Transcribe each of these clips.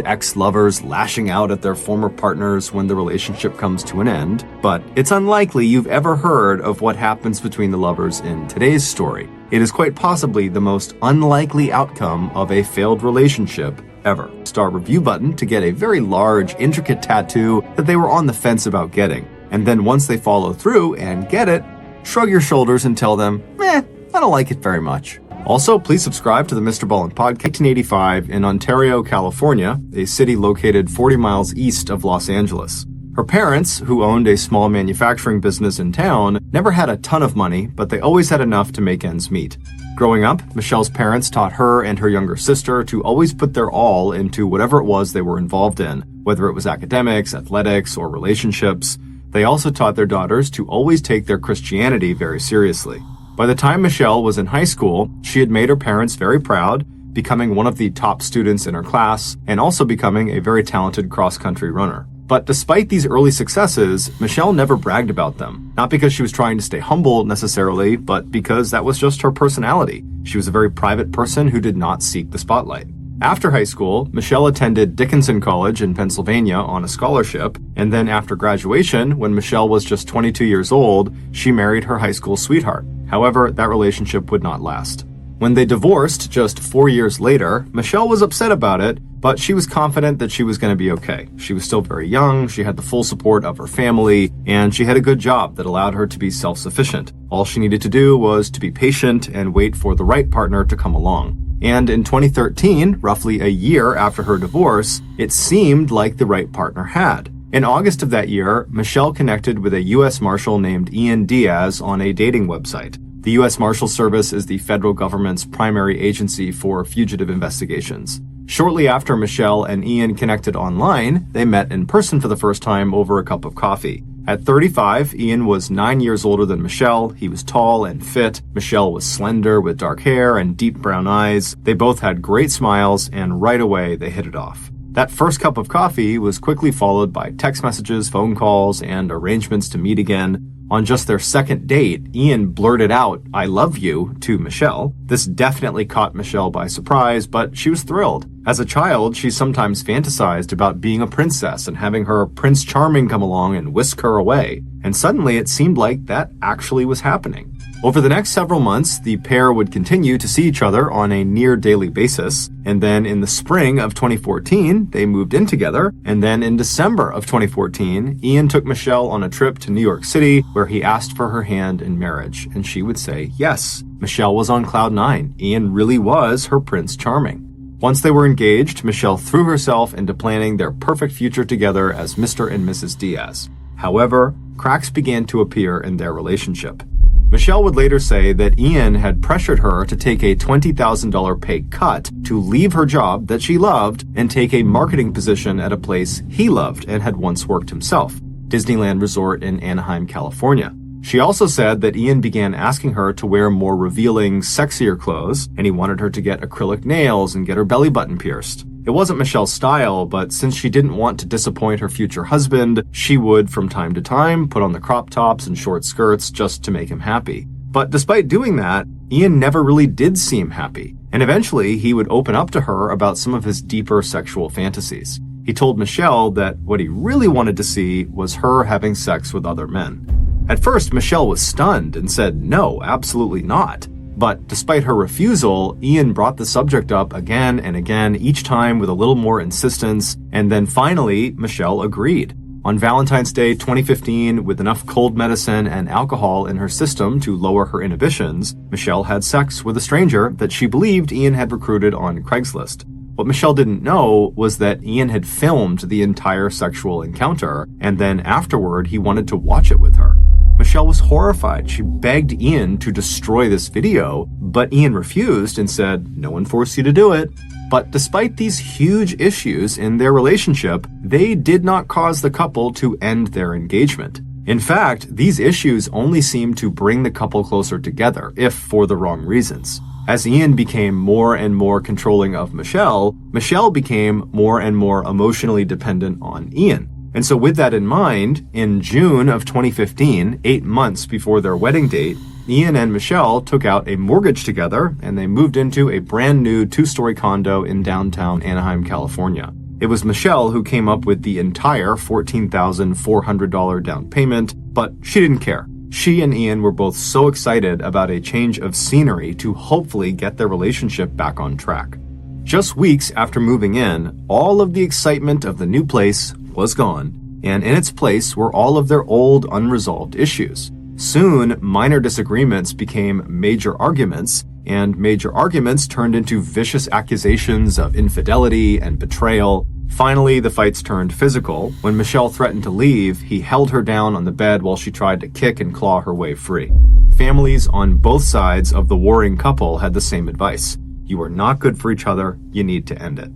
ex-lovers lashing out at their former partners when the relationship comes to an end, but it's unlikely you've ever heard of what happens between the lovers in today's story. It is quite possibly the most unlikely outcome of a failed relationship ever. Star review button to get a very large, intricate tattoo that they were on the fence about getting. And then once they follow through and get it, shrug your shoulders and tell them, I don't like it very much. Also, please subscribe to the MrBallen podcast. 1985 in Ontario, California, a city located 40 miles east of Los Angeles. Her parents, who owned a small manufacturing business in town, never had a ton of money, but they always had enough to make ends meet. Growing up, Michelle's parents taught her and her younger sister to always put their all into whatever it was they were involved in, whether it was academics, athletics, or relationships. They also taught their daughters to always take their Christianity very seriously. By the time Michelle was in high school, she had made her parents very proud, becoming one of the top students in her class, and also becoming a very talented cross-country runner. But despite these early successes, Michelle never bragged about them. Not because she was trying to stay humble necessarily, but because that was just her personality. She was a very private person who did not seek the spotlight. After high school, Michelle attended Dickinson College in Pennsylvania on a scholarship, and then after graduation, when Michelle was just 22 years old, she married her high school sweetheart. However, that relationship would not last. When they divorced just 4 years later, Michelle was upset about it, but she was confident that she was going to be okay. She was still very young, she had the full support of her family, and she had a good job that allowed her to be self-sufficient. All she needed to do was to be patient and wait for the right partner to come along. And in 2013, roughly a year after her divorce, it seemed like the right partner had. In August of that year, Michelle connected with a U.S. Marshal named Ian Diaz on a dating website. The U.S. Marshal Service is the federal government's primary agency for fugitive investigations. Shortly after Michelle and Ian connected online, they met in person for the first time over a cup of coffee. At 35, Ian was 9 years older than Michelle. He was tall and fit. Michelle was slender with dark hair and deep brown eyes. They both had great smiles, and right away they hit it off. That first cup of coffee was quickly followed by text messages, phone calls, and arrangements to meet again. On just their second date, Ian blurted out, "I love you," to Michelle. This definitely caught Michelle by surprise, but she was thrilled. As a child, she sometimes fantasized about being a princess and having her Prince Charming come along and whisk her away. And suddenly it seemed like that actually was happening. Over the next several months, the pair would continue to see each other on a near daily basis, and then in the spring of 2014, they moved in together, and then in December of 2014, Ian took Michelle on a trip to New York City where he asked for her hand in marriage, and she would say yes. Michelle was on cloud nine. Ian really was her Prince Charming. Once they were engaged, Michelle threw herself into planning their perfect future together as Mr. and Mrs. Diaz. However, cracks began to appear in their relationship. Michelle would later say that Ian had pressured her to take a $20,000 pay cut to leave her job that she loved and take a marketing position at a place he loved and had once worked himself, Disneyland Resort in Anaheim, California. She also said that Ian began asking her to wear more revealing, sexier clothes, and he wanted her to get acrylic nails and get her belly button pierced. It wasn't Michelle's style, but since she didn't want to disappoint her future husband, she would, from time to time, put on the crop tops and short skirts just to make him happy. But despite doing that, Ian never really did seem happy, and eventually he would open up to her about some of his deeper sexual fantasies. He told Michelle that what he really wanted to see was her having sex with other men. At first, Michelle was stunned and said no, absolutely not. But despite her refusal, Ian brought the subject up again and again, each time with a little more insistence, and then finally, Michelle agreed. On Valentine's Day 2015, with enough cold medicine and alcohol in her system to lower her inhibitions, Michelle had sex with a stranger that she believed Ian had recruited on Craigslist. What Michelle didn't know was that Ian had filmed the entire sexual encounter, and then afterward, he wanted to watch it with her. Michelle was horrified. She begged Ian to destroy this video, but Ian refused and said, "No one forced you to do it." But despite these huge issues in their relationship, they did not cause the couple to end their engagement. In fact, these issues only seemed to bring the couple closer together, if for the wrong reasons. As Ian became more and more controlling of Michelle, Michelle became more and more emotionally dependent on Ian. And so with that in mind, in June of 2015, 8 months before their wedding date, Ian and Michelle took out a mortgage together and they moved into a brand new 2-story condo in downtown Anaheim, California. It was Michelle who came up with the entire $14,400 down payment, but she didn't care. She and Ian were both so excited about a change of scenery to hopefully get their relationship back on track. Just weeks after moving in, all of the excitement of the new place was gone, and in its place were all of their old unresolved issues. Soon, minor disagreements became major arguments, and major arguments turned into vicious accusations of infidelity and betrayal. Finally, the fights turned physical. When Michelle threatened to leave, he held her down on the bed while she tried to kick and claw her way free. Families on both sides of the warring couple had the same advice. You are not good for each other, you need to end it.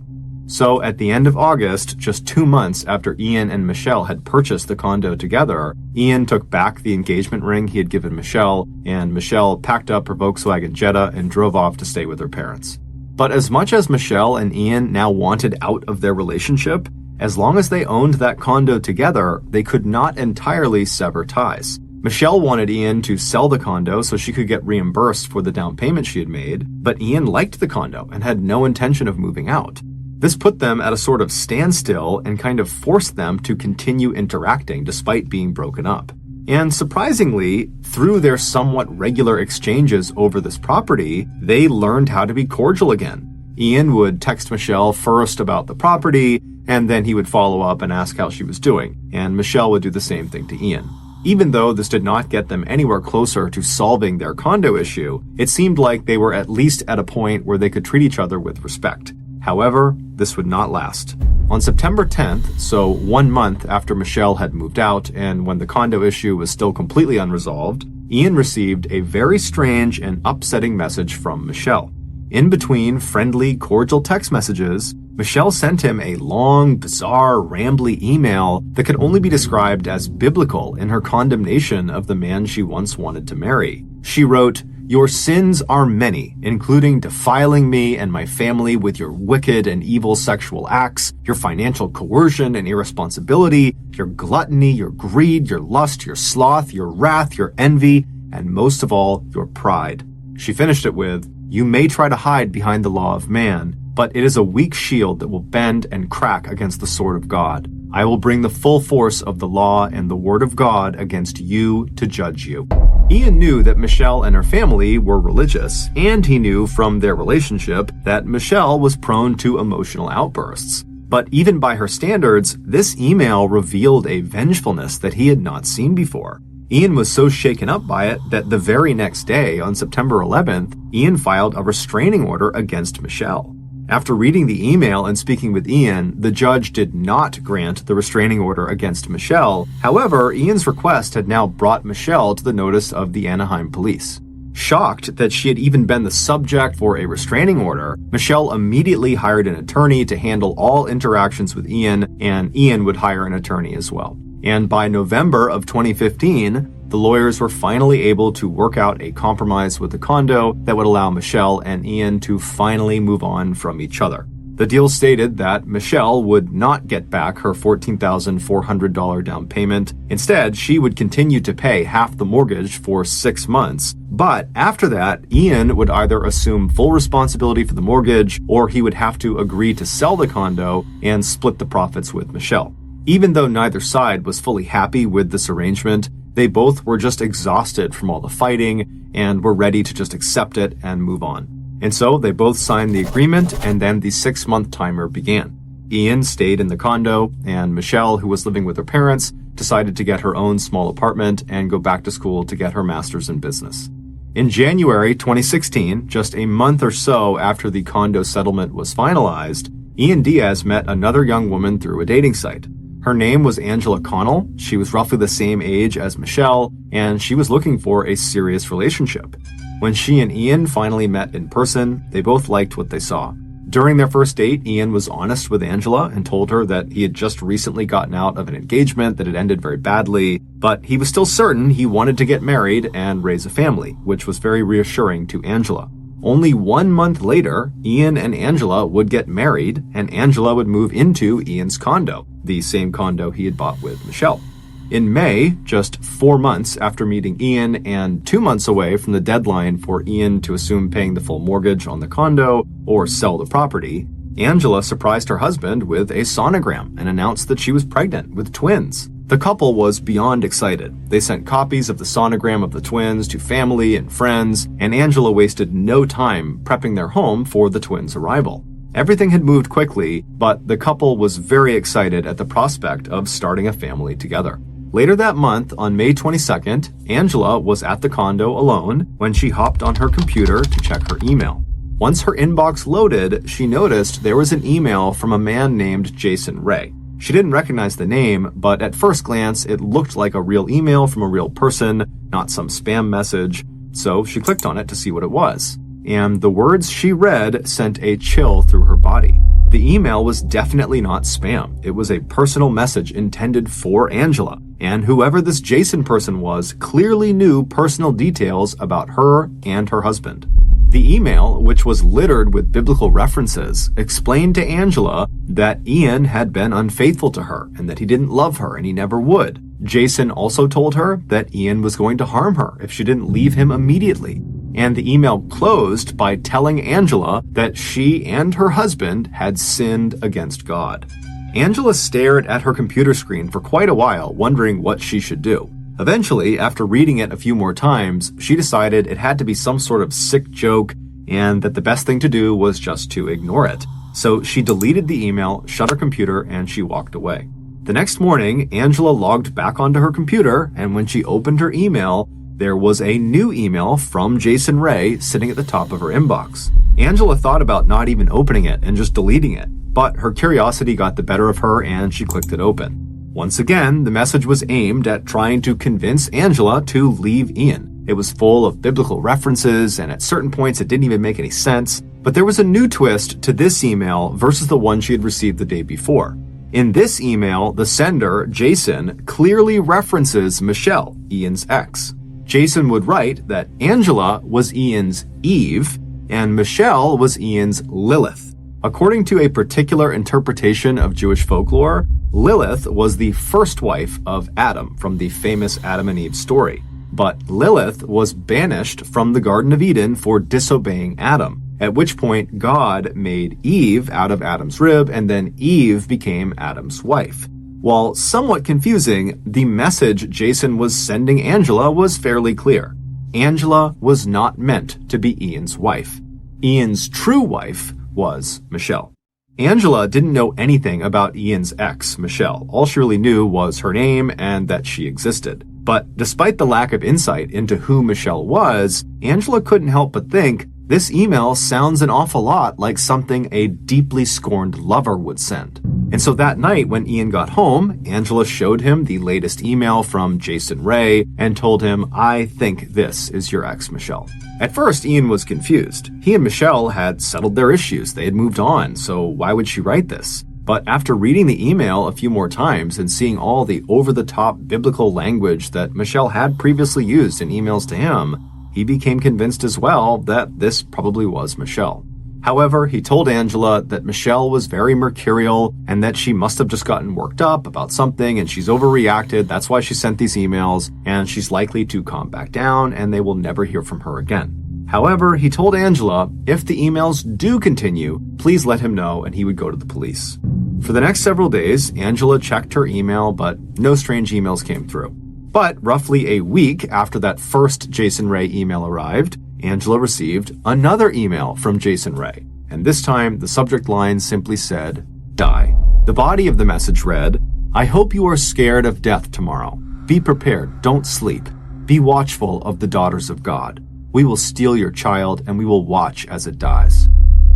So at the end of August, just 2 months after Ian and Michelle had purchased the condo together, Ian took back the engagement ring he had given Michelle, and Michelle packed up her Volkswagen Jetta and drove off to stay with her parents. But as much as Michelle and Ian now wanted out of their relationship, as long as they owned that condo together, they could not entirely sever ties. Michelle wanted Ian to sell the condo so she could get reimbursed for the down payment she had made, but Ian liked the condo and had no intention of moving out. This put them at a sort of standstill and kind of forced them to continue interacting despite being broken up. And surprisingly, through their somewhat regular exchanges over this property, they learned how to be cordial again. Ian would text Michelle first about the property, and then he would follow up and ask how she was doing, and Michelle would do the same thing to Ian. Even though this did not get them anywhere closer to solving their condo issue, it seemed like they were at least at a point where they could treat each other with respect. However, this would not last. On September 10th, so 1 month after Michelle had moved out and when the condo issue was still completely unresolved, Ian received a very strange and upsetting message from Michelle. In between friendly, cordial text messages, Michelle sent him a long, bizarre, rambly email that could only be described as biblical in her condemnation of the man she once wanted to marry. She wrote, "Your sins are many, including defiling me and my family with your wicked and evil sexual acts, your financial coercion and irresponsibility, your gluttony, your greed, your lust, your sloth, your wrath, your envy, and most of all, your pride." She finished it with, "You may try to hide behind the law of man, but it is a weak shield that will bend and crack against the sword of God. I will bring the full force of the law and the word of God against you to judge you." Ian knew that Michelle and her family were religious, and he knew from their relationship that Michelle was prone to emotional outbursts. But even by her standards, this email revealed a vengefulness that he had not seen before. Ian was so shaken up by it that the very next day, on September 11th, Ian filed a restraining order against Michelle. After reading the email and speaking with Ian, the judge did not grant the restraining order against Michelle. However, Ian's request had now brought Michelle to the notice of the Anaheim police. Shocked that she had even been the subject for a restraining order, Michelle immediately hired an attorney to handle all interactions with Ian, and Ian would hire an attorney as well. And by November of 2015, the lawyers were finally able to work out a compromise with the condo that would allow Michelle and Ian to finally move on from each other. The deal stated that Michelle would not get back her $14,400 down payment. Instead, she would continue to pay half the mortgage for 6 months. But after that, Ian would either assume full responsibility for the mortgage, or he would have to agree to sell the condo and split the profits with Michelle. Even though neither side was fully happy with this arrangement, they both were just exhausted from all the fighting and were ready to just accept it and move on. And so they both signed the agreement, and then the 6-month timer began. Ian stayed in the condo, and Michelle, who was living with her parents, decided to get her own small apartment and go back to school to get her master's in business. In January 2016, just a month or so after the condo settlement was finalized, Ian Diaz met another young woman through a dating site. Her name was Angela Connell. She was roughly the same age as Michelle, and she was looking for a serious relationship. When she and Ian finally met in person, they both liked what they saw. During their first date, Ian was honest with Angela and told her that he had just recently gotten out of an engagement that had ended very badly, but he was still certain he wanted to get married and raise a family, which was very reassuring to Angela. Only 1 month later, Ian and Angela would get married, and Angela would move into Ian's condo, the same condo he had bought with Michelle. In May, just 4 months after meeting Ian and 2 months away from the deadline for Ian to assume paying the full mortgage on the condo or sell the property, Angela surprised her husband with a sonogram and announced that she was pregnant with twins. The couple was beyond excited. They sent copies of the sonogram of the twins to family and friends, and Angela wasted no time prepping their home for the twins' arrival. Everything had moved quickly, but the couple was very excited at the prospect of starting a family together. Later that month, on May 22nd, Angela was at the condo alone when she hopped on her computer to check her email. Once her inbox loaded, she noticed there was an email from a man named Jason Ray. She didn't recognize the name, but at first glance, it looked like a real email from a real person, not some spam message, so she clicked on it to see what it was. And the words she read sent a chill through her body. The email was definitely not spam. It was a personal message intended for Angela, and whoever this Jason person was clearly knew personal details about her and her husband. The email, which was littered with biblical references, explained to Angela that Ian had been unfaithful to her and that he didn't love her and he never would. Jason also told her that Ian was going to harm her if she didn't leave him immediately. And the email closed by telling Angela that she and her husband had sinned against God. Angela stared at her computer screen for quite a while, wondering what she should do. Eventually, after reading it a few more times, she decided it had to be some sort of sick joke and that the best thing to do was just to ignore it. So she deleted the email, shut her computer, and she walked away. The next morning, Angela logged back onto her computer, and when she opened her email, there was a new email from Jason Ray sitting at the top of her inbox. Angela thought about not even opening it and just deleting it, but her curiosity got the better of her and she clicked it open. Once again, the message was aimed at trying to convince Angela to leave Ian. It was full of biblical references, and at certain points it didn't even make any sense. But there was a new twist to this email versus the one she had received the day before. In this email, the sender, Jason, clearly references Michelle, Ian's ex. Jason would write that Angela was Ian's Eve, and Michelle was Ian's Lilith. According to a particular interpretation of Jewish folklore, Lilith was the first wife of Adam from the famous Adam and Eve story. But Lilith was banished from the Garden of Eden for disobeying Adam, at which point God made Eve out of Adam's rib, and then Eve became Adam's wife. While somewhat confusing, the message Jason was sending Angela was fairly clear. Angela was not meant to be Ian's wife. Ian's true wife was Michelle. Angela didn't know anything about Ian's ex, Michelle. All she really knew was her name and that she existed. But despite the lack of insight into who Michelle was, Angela couldn't help but think, this email sounds an awful lot like something a deeply scorned lover would send. And so that night when Ian got home, Angela showed him the latest email from Jason Ray and told him, I think this is your ex, Michelle. At first, Ian was confused. He and Michelle had settled their issues. They had moved on, so why would she write this? But after reading the email a few more times and seeing all the over-the-top biblical language that Michelle had previously used in emails to him, he became convinced as well that this probably was Michelle. However, he told Angela that Michelle was very mercurial and that she must have just gotten worked up about something and she's overreacted. That's why she sent these emails, and she's likely to calm back down and they will never hear from her again. However, he told Angela if the emails do continue, please let him know and he would go to the police. For the next several days, Angela checked her email, but no strange emails came through. But roughly a week after that first Jason Ray email arrived, Angela received another email from Jason Ray, and this time the subject line simply said, die. The body of the message read, I hope you are scared of death tomorrow. Be prepared, don't sleep. Be watchful of the daughters of God. We will steal your child and we will watch as it dies.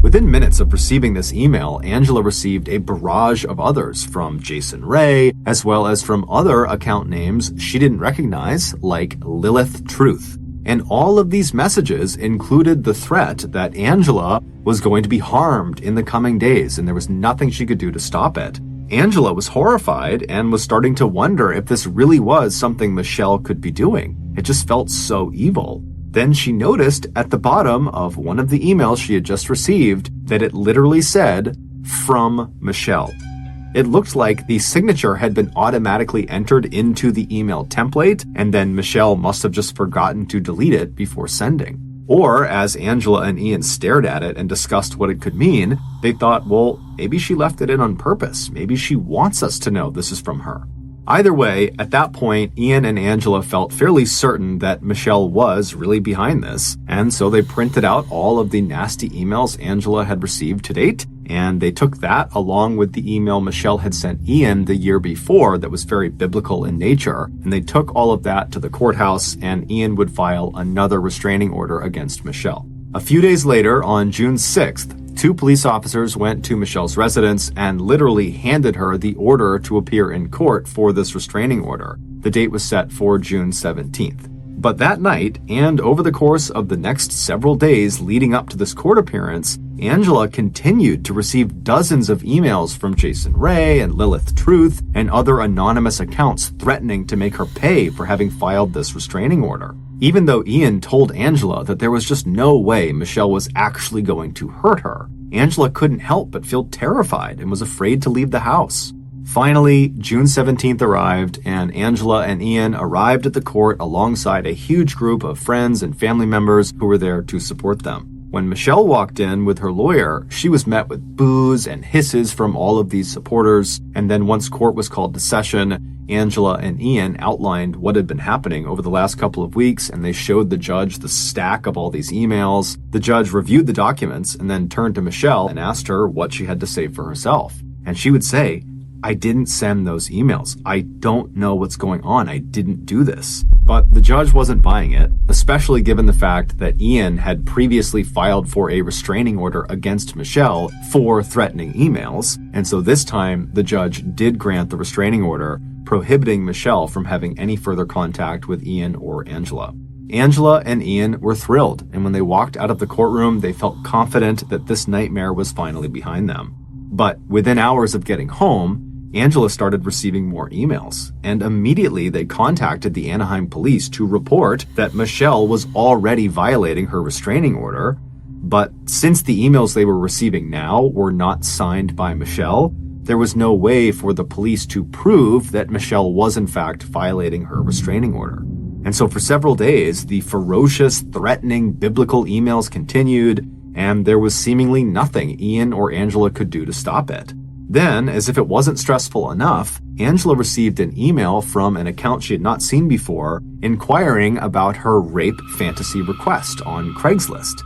Within minutes of receiving this email, Angela received a barrage of others from Jason Ray, as well as from other account names she didn't recognize, like Lilith Truth. And all of these messages included the threat that Angela was going to be harmed in the coming days, and there was nothing she could do to stop it. Angela was horrified and was starting to wonder if this really was something Michelle could be doing. It just felt so evil. Then she noticed at the bottom of one of the emails she had just received that it literally said, from Michelle. It looked like the signature had been automatically entered into the email template, and then Michelle must have just forgotten to delete it before sending. Or, as Angela and Ian stared at it and discussed what it could mean, they thought, well, maybe she left it in on purpose. Maybe she wants us to know this is from her. Either way, at that point, Ian and Angela felt fairly certain that Michelle was really behind this, and so they printed out all of the nasty emails Angela had received to date, and they took that along with the email Michelle had sent Ian the year before that was very biblical in nature, and they took all of that to the courthouse, and Ian would file another restraining order against Michelle. A few days later, on June 6th, 2 police officers went to Michelle's residence and literally handed her the order to appear in court for this restraining order. The date was set for June 17th. But that night, and over the course of the next several days leading up to this court appearance, Angela continued to receive dozens of emails from Jason Ray and Lilith Truth and other anonymous accounts threatening to make her pay for having filed this restraining order. Even though Ian told Angela that there was just no way Michelle was actually going to hurt her, Angela couldn't help but feel terrified and was afraid to leave the house. Finally, June 17th arrived, and Angela and Ian arrived at the court alongside a huge group of friends and family members who were there to support them. When Michelle walked in with her lawyer, she was met with boos and hisses from all of these supporters, and then once court was called to session, Angela and Ian outlined what had been happening over the last couple of weeks, and they showed the judge the stack of all these emails. The judge reviewed the documents and then turned to Michelle and asked her what she had to say for herself. And she would say, "I didn't send those emails. I don't know what's going on. I didn't do this." But the judge wasn't buying it, especially given the fact that Ian had previously filed for a restraining order against Michelle for threatening emails. And so this time, the judge did grant the restraining order, prohibiting Michelle from having any further contact with Ian or Angela. Angela and Ian were thrilled, and when they walked out of the courtroom, they felt confident that this nightmare was finally behind them. But within hours of getting home, Angela started receiving more emails, and immediately they contacted the Anaheim police to report that Michelle was already violating her restraining order. But since the emails they were receiving now were not signed by Michelle, there was no way for the police to prove that Michelle was in fact violating her restraining order. And so for several days, the ferocious, threatening, biblical emails continued, and there was seemingly nothing Ian or Angela could do to stop it. Then, as if it wasn't stressful enough, Angela received an email from an account she had not seen before, inquiring about her rape fantasy request on Craigslist.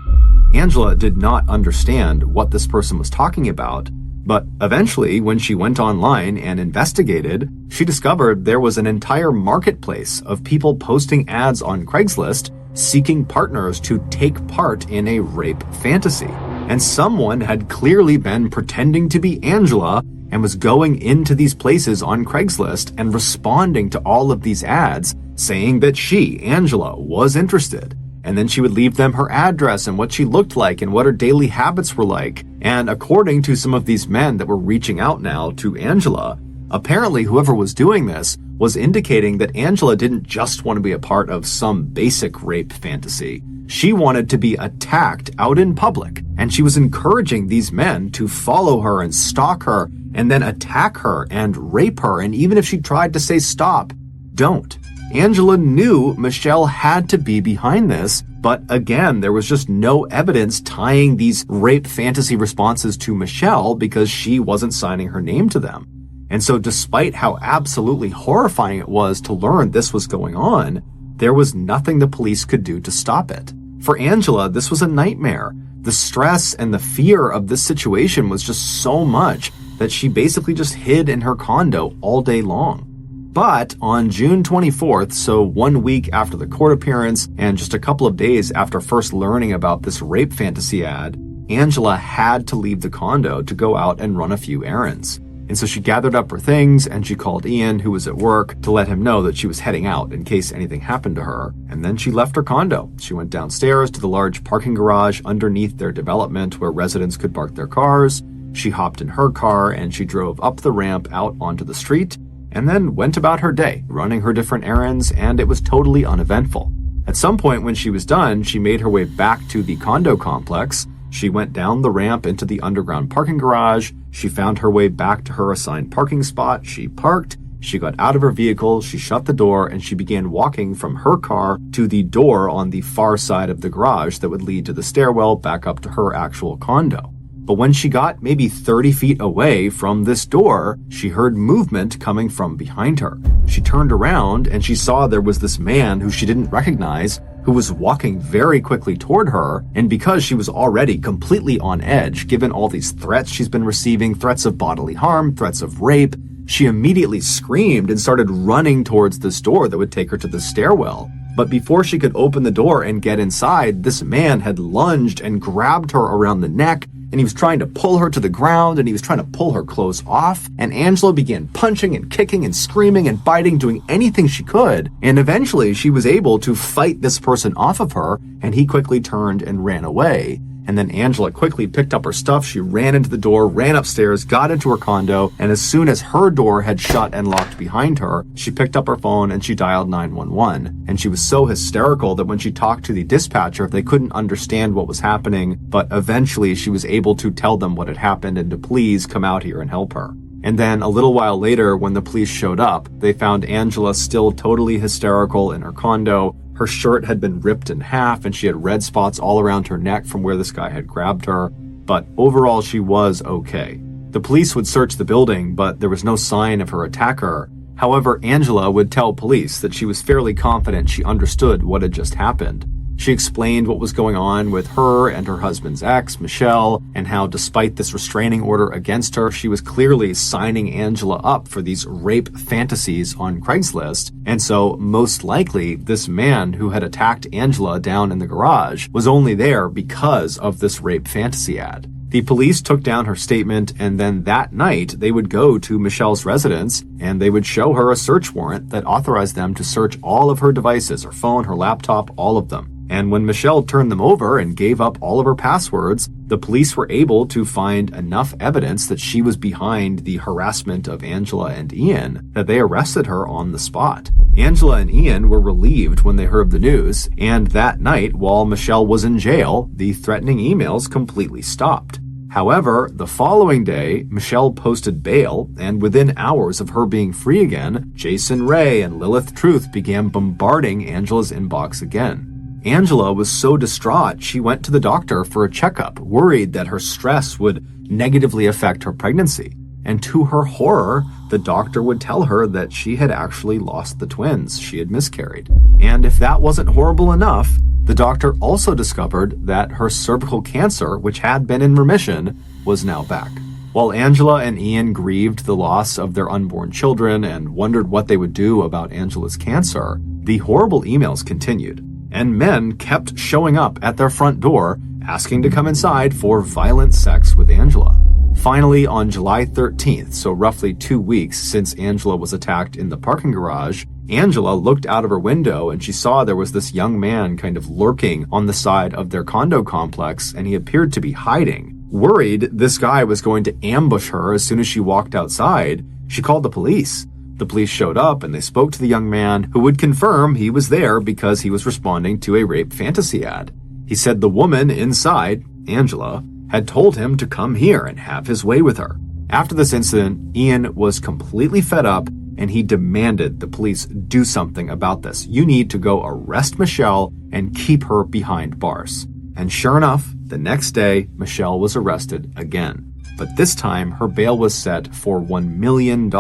Angela did not understand what this person was talking about, but eventually, when she went online and investigated, she discovered there was an entire marketplace of people posting ads on Craigslist seeking partners to take part in a rape fantasy. And someone had clearly been pretending to be Angela and was going into these places on Craigslist and responding to all of these ads, saying that she, Angela, was interested. And then she would leave them her address and what she looked like and what her daily habits were like. And according to some of these men that were reaching out now to Angela, apparently whoever was doing this was indicating that Angela didn't just want to be a part of some basic rape fantasy. She wanted to be attacked out in public, and she was encouraging these men to follow her and stalk her and then attack her and rape her, and even if she tried to say stop, don't. Angela knew Michelle had to be behind this, but again, there was just no evidence tying these rape fantasy responses to Michelle because she wasn't signing her name to them. And so despite how absolutely horrifying it was to learn this was going on, there was nothing the police could do to stop it. For Angela, this was a nightmare. The stress and the fear of this situation was just so much that she basically just hid in her condo all day long. But on June 24th, so 1 week after the court appearance and just a couple of days after first learning about this rape fantasy ad, Angela had to leave the condo to go out and run a few errands. And so she gathered up her things and she called Ian, who was at work, to let him know that she was heading out in case anything happened to her. And then she left her condo. She went downstairs to the large parking garage underneath their development where residents could park their cars. She hopped in her car and she drove up the ramp out onto the street and then went about her day, running her different errands, and it was totally uneventful. At some point when she was done, she made her way back to the condo complex. She went down the ramp into the underground parking garage. She found her way back to her assigned parking spot. She parked, She got out of her vehicle, she shut the door, and she began walking from her car to the door on the far side of the garage that would lead to the stairwell back up to her actual condo. But when she got maybe 30 feet away from this door, she heard movement coming from behind her. She turned around and she saw there was this man who she didn't recognize who was walking very quickly toward her, and because she was already completely on edge, given all these threats she's been receiving, threats of bodily harm, threats of rape, she immediately screamed and started running towards this door that would take her to the stairwell. But before she could open the door and get inside, this man had lunged and grabbed her around the neck, and he was trying to pull her to the ground, and he was trying to pull her clothes off, and Angela began punching and kicking and screaming and biting, doing anything she could, and eventually she was able to fight this person off of her, and he quickly turned and ran away. And then Angela quickly picked up her stuff, she ran into the door, ran upstairs, got into her condo, and as soon as her door had shut and locked behind her, she picked up her phone and she dialed 911. And she was so hysterical that when she talked to the dispatcher, they couldn't understand what was happening, but eventually she was able to tell them what had happened and to please come out here and help her. And then a little while later, when the police showed up, they found Angela still totally hysterical in her condo. Her shirt had been ripped in half and she had red spots all around her neck from where this guy had grabbed her. But overall, she was okay. The police would search the building, but there was no sign of her attacker. However, Angela would tell police that she was fairly confident she understood what had just happened. She explained what was going on with her and her husband's ex, Michelle, and how despite this restraining order against her, she was clearly signing Angela up for these rape fantasies on Craigslist. And so most likely this man who had attacked Angela down in the garage was only there because of this rape fantasy ad. The police took down her statement, and then that night they would go to Michelle's residence and they would show her a search warrant that authorized them to search all of her devices, her phone, her laptop, all of them. And when Michelle turned them over and gave up all of her passwords, the police were able to find enough evidence that she was behind the harassment of Angela and Ian that they arrested her on the spot. Angela and Ian were relieved when they heard the news, and that night, while Michelle was in jail, the threatening emails completely stopped. However, the following day, Michelle posted bail, and within hours of her being free again, Jason Ray and Lilith Truth began bombarding Angela's inbox again. Angela was so distraught she went to the doctor for a checkup, worried that her stress would negatively affect her pregnancy. And to her horror, the doctor would tell her that she had actually lost the twins. She had miscarried. And if that wasn't horrible enough, the doctor also discovered that her cervical cancer, which had been in remission, was now back. While Angela and Ian grieved the loss of their unborn children and wondered what they would do about Angela's cancer, the horrible emails continued. And men kept showing up at their front door, asking to come inside for violent sex with Angela. Finally, on July 13th, so roughly 2 weeks since Angela was attacked in the parking garage, Angela looked out of her window and she saw there was this young man kind of lurking on the side of their condo complex, and he appeared to be hiding. Worried this guy was going to ambush her as soon as she walked outside, she called the police. The police showed up and they spoke to the young man, who would confirm he was there because he was responding to a rape fantasy ad. He said the woman inside, Angela, had told him to come here and have his way with her. After this incident, Ian was completely fed up and he demanded the police do something about this. You need to go arrest Michelle and keep her behind bars. And sure enough, the next day, Michelle was arrested again. But this time, her bail was set for $1 million,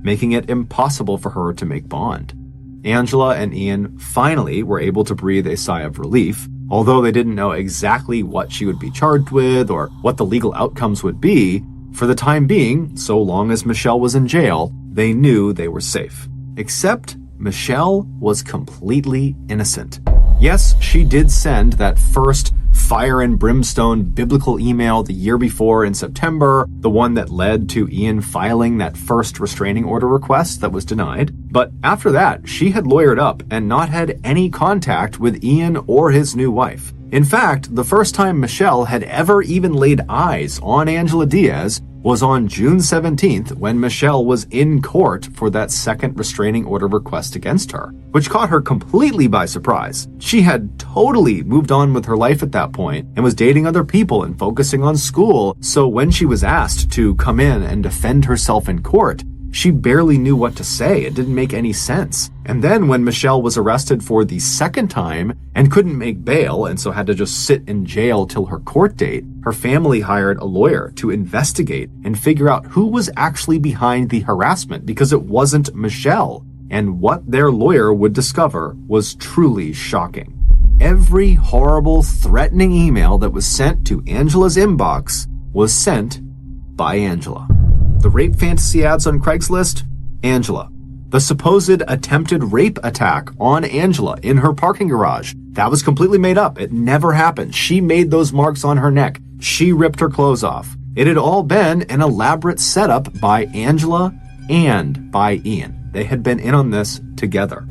making it impossible for her to make bond. Angela and Ian finally were able to breathe a sigh of relief, although they didn't know exactly what she would be charged with or what the legal outcomes would be. For the time being, so long as Michelle was in jail, they knew they were safe. Except Michelle was completely innocent. Yes, she did send that first fire and brimstone biblical email the year before in September, the one that led to Ian filing that first restraining order request that was denied. But after that, she had lawyered up and not had any contact with Ian or his new wife. In fact, the first time Michelle had ever even laid eyes on Angela Diaz was on June 17th when Michelle was in court for that second restraining order request against her, which caught her completely by surprise. She had totally moved on with her life at that point and was dating other people and focusing on school, so when she was asked to come in and defend herself in court, She barely knew what to say. It didn't make any sense. And then when Michelle was arrested for the second time and couldn't make bail and so had to just sit in jail till her court date, her family hired a lawyer to investigate and figure out who was actually behind the harassment, because it wasn't Michelle. And what their lawyer would discover was truly shocking. Every horrible, threatening email that was sent to Angela's inbox was sent by Angela. The rape fantasy ads on Craigslist? Angela. The supposed attempted rape attack on Angela in her parking garage? That was completely made up. It never happened. She made those marks on her neck. She ripped her clothes off. It had all been an elaborate setup by Angela and by Ian. They had been in on this together.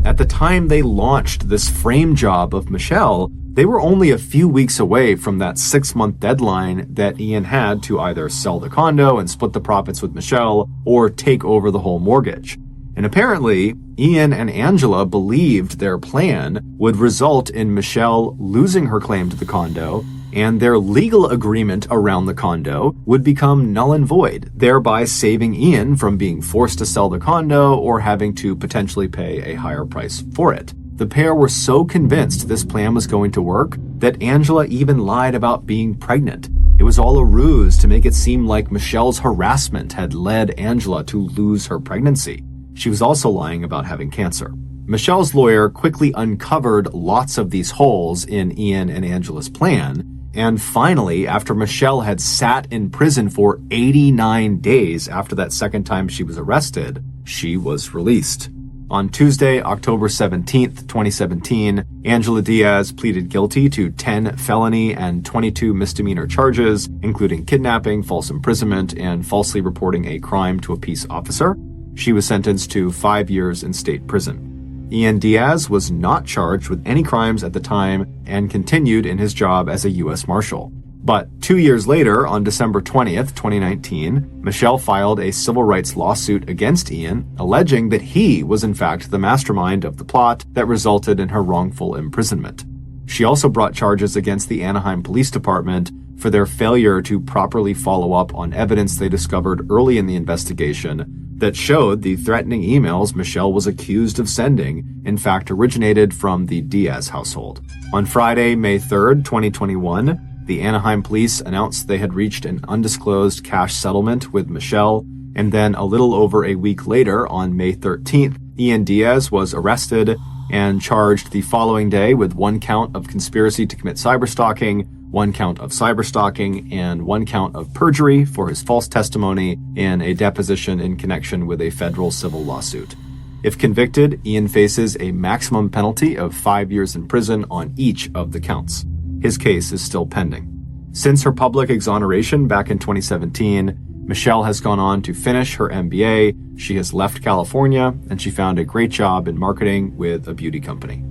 At the time they launched this frame job of Michelle, they were only a few weeks away from that 6-month deadline that Ian had to either sell the condo and split the profits with Michelle or take over the whole mortgage. And apparently, Ian and Angela believed their plan would result in Michelle losing her claim to the condo, and their legal agreement around the condo would become null and void, thereby saving Ian from being forced to sell the condo or having to potentially pay a higher price for it. The pair were so convinced this plan was going to work that Angela even lied about being pregnant. It was all a ruse to make it seem like Michelle's harassment had led Angela to lose her pregnancy. She was also lying about having cancer. Michelle's lawyer quickly uncovered lots of these holes in Ian and Angela's plan, and finally, after Michelle had sat in prison for 89 days after that second time she was arrested, she was released. On Tuesday, October 17th, 2017, Angela Diaz pleaded guilty to 10 felony and 22 misdemeanor charges, including kidnapping, false imprisonment, and falsely reporting a crime to a peace officer. She was sentenced to 5 years in state prison. Ian Diaz was not charged with any crimes at the time and continued in his job as a U.S. Marshal. But 2 years later, on December 20th, 2019, Michelle filed a civil rights lawsuit against Ian, alleging that he was in fact the mastermind of the plot that resulted in her wrongful imprisonment. She also brought charges against the Anaheim Police Department for their failure to properly follow up on evidence they discovered early in the investigation that showed the threatening emails Michelle was accused of sending, in fact, originated from the Diaz household. On Friday, May 3rd, 2021, the Anaheim police announced they had reached an undisclosed cash settlement with Michelle, and then a little over a week later, on May 13th, Ian Diaz was arrested and charged the following day with 1 count of conspiracy to commit cyberstalking, 1 count of cyberstalking, and 1 count of perjury for his false testimony in a deposition in connection with a federal civil lawsuit. If convicted, Ian faces a maximum penalty of 5 years in prison on each of the counts. His case is still pending. Since her public exoneration back in 2017, Michelle has gone on to finish her MBA, she has left California, and she found a great job in marketing with a beauty company.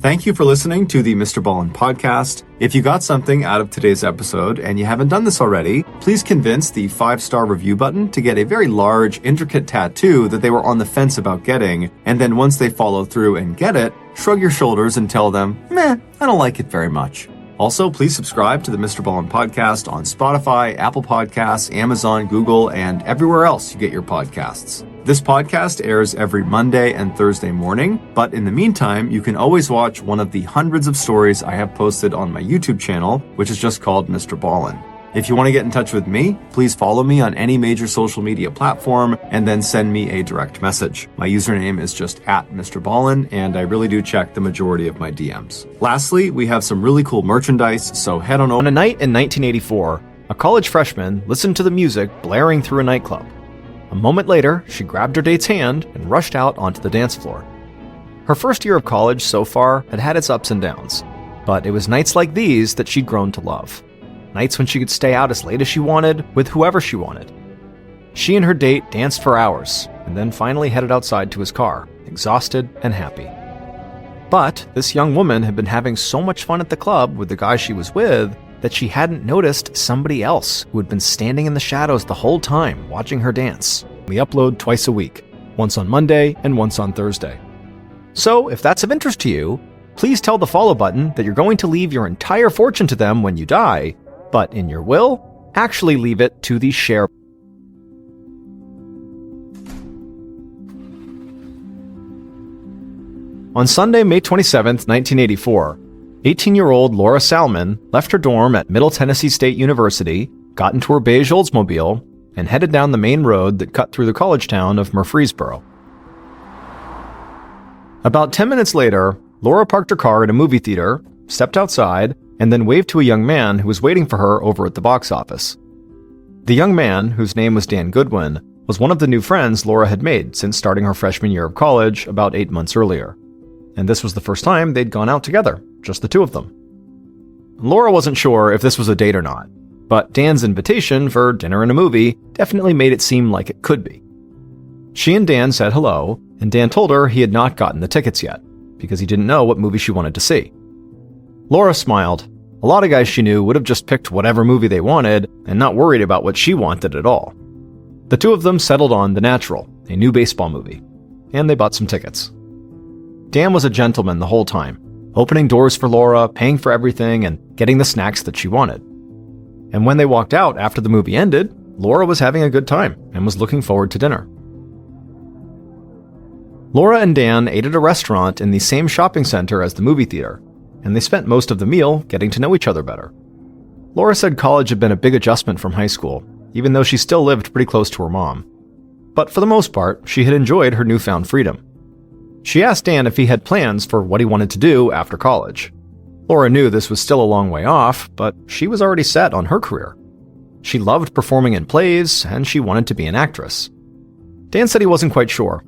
Thank you for listening to the MrBallen podcast. If you got something out of today's episode and you haven't done this already, please convince the 5-star review button to get a very large, intricate tattoo that they were on the fence about getting, and then once they follow through and get it, shrug your shoulders and tell them, meh, I don't like it very much. Also, please subscribe to the MrBallen podcast on Spotify, Apple Podcasts, Amazon, Google, and everywhere else you get your podcasts. This podcast airs every Monday and Thursday morning, but in the meantime, you can always watch one of the hundreds of stories I have posted on my YouTube channel, which is just called MrBallen. If you want to get in touch with me, please follow me on any major social media platform and then send me a direct message. My username is just @MrBallen, and I really do check the majority of my DMs. Lastly, we have some really cool merchandise, so head on over. On a night in 1984, a college freshman listened to the music blaring through a nightclub. A moment later, she grabbed her date's hand and rushed out onto the dance floor. Her first year of college so far had had its ups and downs, but it was nights like these that she'd grown to love. Nights when she could stay out as late as she wanted, with whoever she wanted. She and her date danced for hours, and then finally headed outside to his car, exhausted and happy. But this young woman had been having so much fun at the club with the guy she was with that she hadn't noticed somebody else who had been standing in the shadows the whole time watching her dance. We upload twice a week, once on Monday and once on Thursday. So if that's of interest to you, please tell the follow button that you're going to leave your entire fortune to them when you die, but in your will, actually leave it to the share On Sunday, May 27, 1984, 18-year-old Laura Salmon left her dorm at Middle Tennessee State University, got into her beige Oldsmobile, and headed down the main road that cut through the college town of Murfreesboro. About 10 minutes later, Laura parked her car at a movie theater, stepped outside, and then waved to a young man who was waiting for her over at the box office. The young man, whose name was Dan Goodwin, was one of the new friends Laura had made since starting her freshman year of college about 8 months earlier. And this was the first time they'd gone out together, just the two of them. Laura wasn't sure if this was a date or not, but Dan's invitation for dinner and a movie definitely made it seem like it could be. She and Dan said hello, and Dan told her he had not gotten the tickets yet, because he didn't know what movie she wanted to see. Laura smiled. A lot of guys she knew would have just picked whatever movie they wanted and not worried about what she wanted at all. The two of them settled on The Natural, a new baseball movie, and they bought some tickets. Dan was a gentleman the whole time, opening doors for Laura, paying for everything, and getting the snacks that she wanted. And when they walked out after the movie ended, Laura was having a good time and was looking forward to dinner. Laura and Dan ate at a restaurant in the same shopping center as the movie theater, and they spent most of the meal getting to know each other better. Laura said college had been a big adjustment from high school, even though she still lived pretty close to her mom. But for the most part, she had enjoyed her newfound freedom. She asked Dan if he had plans for what he wanted to do after college. Laura knew this was still a long way off, but she was already set on her career. She loved performing in plays, and she wanted to be an actress. Dan said he wasn't quite sure,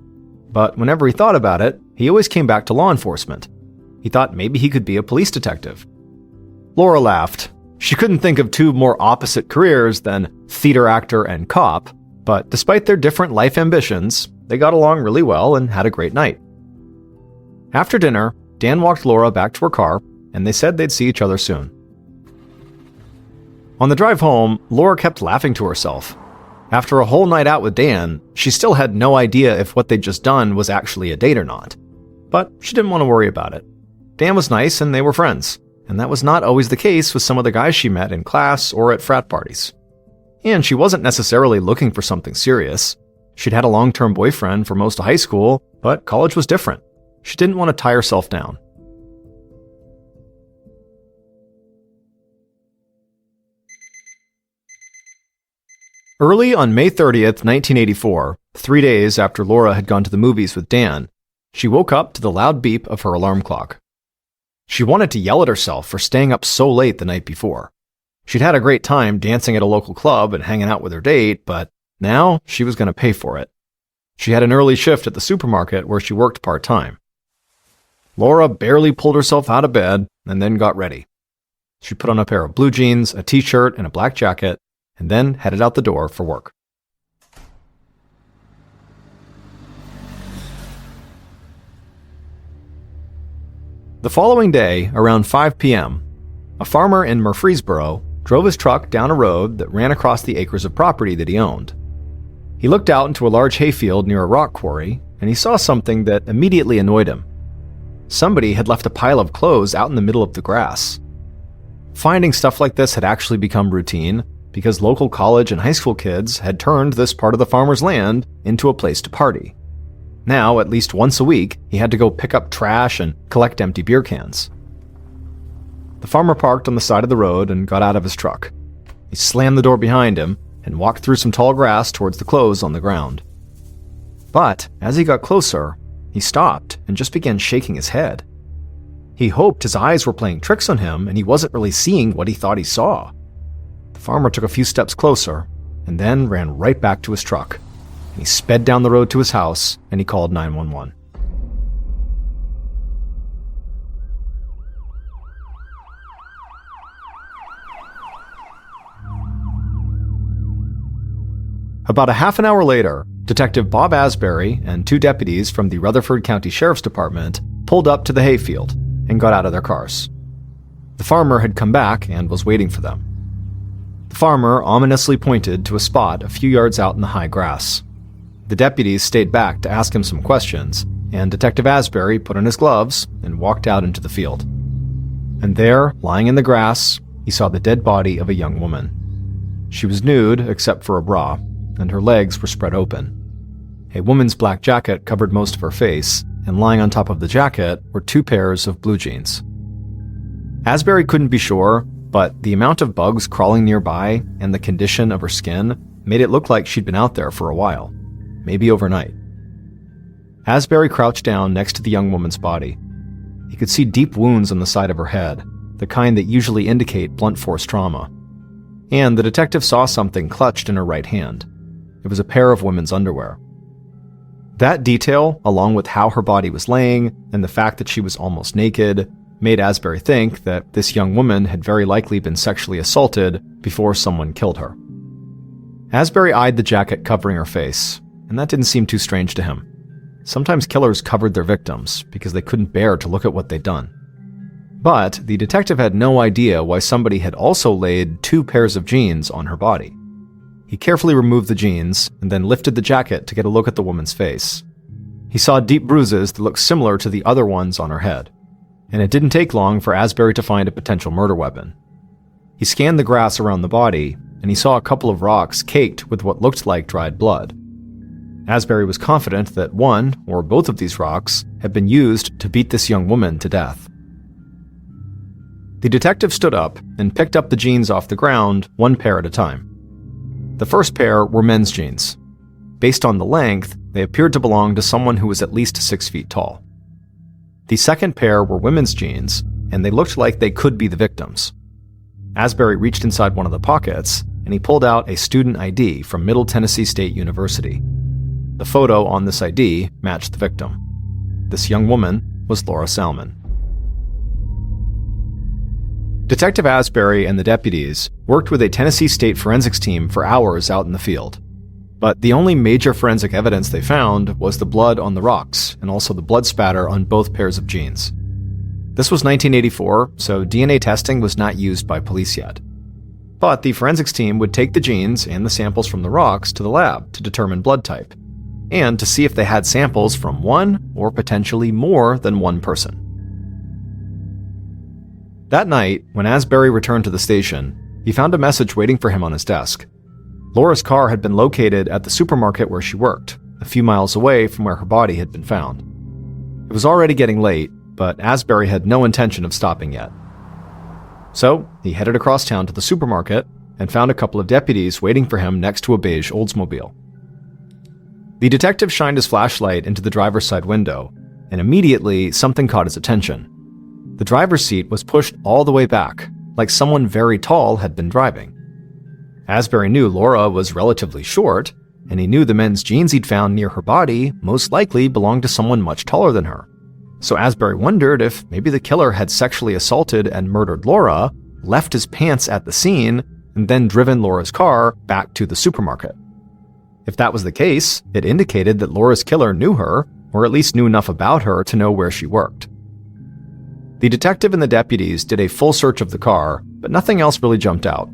but whenever he thought about it, he always came back to law enforcement. He thought maybe he could be a police detective. Laura laughed. She couldn't think of two more opposite careers than theater actor and cop, but despite their different life ambitions, they got along really well and had a great night. After dinner, Dan walked Laura back to her car, and they said they'd see each other soon. On the drive home, Laura kept laughing to herself. After a whole night out with Dan, she still had no idea if what they'd just done was actually a date or not. But she didn't want to worry about it. Dan was nice and they were friends, and that was not always the case with some of the guys she met in class or at frat parties. And she wasn't necessarily looking for something serious. She'd had a long-term boyfriend for most of high school, but college was different. She didn't want to tie herself down. Early on May 30th, 1984, 3 days after Laura had gone to the movies with Dan, she woke up to the loud beep of her alarm clock. She wanted to yell at herself for staying up so late the night before. She'd had a great time dancing at a local club and hanging out with her date, but now she was going to pay for it. She had an early shift at the supermarket where she worked part-time. Laura barely pulled herself out of bed and then got ready. She put on a pair of blue jeans, a t-shirt, and a black jacket, and then headed out the door for work. The following day, around 5 p.m., a farmer in Murfreesboro drove his truck down a road that ran across the acres of property that he owned. He looked out into a large hayfield near a rock quarry, and he saw something that immediately annoyed him. Somebody had left a pile of clothes out in the middle of the grass. Finding stuff like this had actually become routine because local college and high school kids had turned this part of the farmer's land into a place to party. Now, at least once a week, he had to go pick up trash and collect empty beer cans. The farmer parked on the side of the road and got out of his truck. He slammed the door behind him and walked through some tall grass towards the clothes on the ground. But as he got closer, he stopped and just began shaking his head. He hoped his eyes were playing tricks on him and he wasn't really seeing what he thought he saw. The farmer took a few steps closer and then ran right back to his truck. He sped down the road to his house and he called 911. About a half an hour later, Detective Bob Asbury and two deputies from the Rutherford County Sheriff's Department pulled up to the hayfield and got out of their cars. The farmer had come back and was waiting for them. The farmer ominously pointed to a spot a few yards out in the high grass. The deputies stayed back to ask him some questions, and Detective Asbury put on his gloves and walked out into the field. And there, lying in the grass, he saw the dead body of a young woman. She was nude except for a bra, and her legs were spread open. A woman's black jacket covered most of her face, and lying on top of the jacket were 2 pairs of blue jeans. Asbury couldn't be sure, but the amount of bugs crawling nearby and the condition of her skin made it look like she'd been out there for a while, maybe overnight. Asbury crouched down next to the young woman's body. He could see deep wounds on the side of her head, the kind that usually indicate blunt force trauma. And the detective saw something clutched in her right hand. It was a pair of women's underwear. That detail, along with how her body was laying and the fact that she was almost naked, made Asbury think that this young woman had very likely been sexually assaulted before someone killed her. Asbury eyed the jacket covering her face, and that didn't seem too strange to him. Sometimes killers covered their victims because they couldn't bear to look at what they'd done. But the detective had no idea why somebody had also laid 2 pairs of jeans on her body. He carefully removed the jeans and then lifted the jacket to get a look at the woman's face. He saw deep bruises that looked similar to the other ones on her head, and it didn't take long for Asbury to find a potential murder weapon. He scanned the grass around the body, and he saw a couple of rocks caked with what looked like dried blood. Asbury was confident that one or both of these rocks had been used to beat this young woman to death. The detective stood up and picked up the jeans off the ground, 1 pair at a time. The first pair were men's jeans. Based on the length, they appeared to belong to someone who was at least 6 feet tall. The second pair were women's jeans, and they looked like they could be the victims. Asbury reached inside one of the pockets, and he pulled out a student ID from Middle Tennessee State University. The photo on this ID matched the victim. This young woman was Laura Salmon. Detective Asbury and the deputies worked with a Tennessee State forensics team for hours out in the field. But the only major forensic evidence they found was the blood on the rocks and also the blood spatter on both pairs of jeans. This was 1984, so DNA testing was not used by police yet. But the forensics team would take the jeans and the samples from the rocks to the lab to determine blood type, and to see if they had samples from one or potentially more than one person. That night, when Asbury returned to the station, he found a message waiting for him on his desk. Laura's car had been located at the supermarket where she worked, a few miles away from where her body had been found. It was already getting late, but Asbury had no intention of stopping yet. So, he headed across town to the supermarket and found a couple of deputies waiting for him next to a beige Oldsmobile. The detective shined his flashlight into the driver's side window, and immediately something caught his attention. The driver's seat was pushed all the way back, like someone very tall had been driving. Asbury knew Laura was relatively short, and he knew the men's jeans he'd found near her body most likely belonged to someone much taller than her. So Asbury wondered if maybe the killer had sexually assaulted and murdered Laura, left his pants at the scene, and then driven Laura's car back to the supermarket. If that was the case, it indicated that Laura's killer knew her, or at least knew enough about her to know where she worked. The detective and the deputies did a full search of the car, but nothing else really jumped out.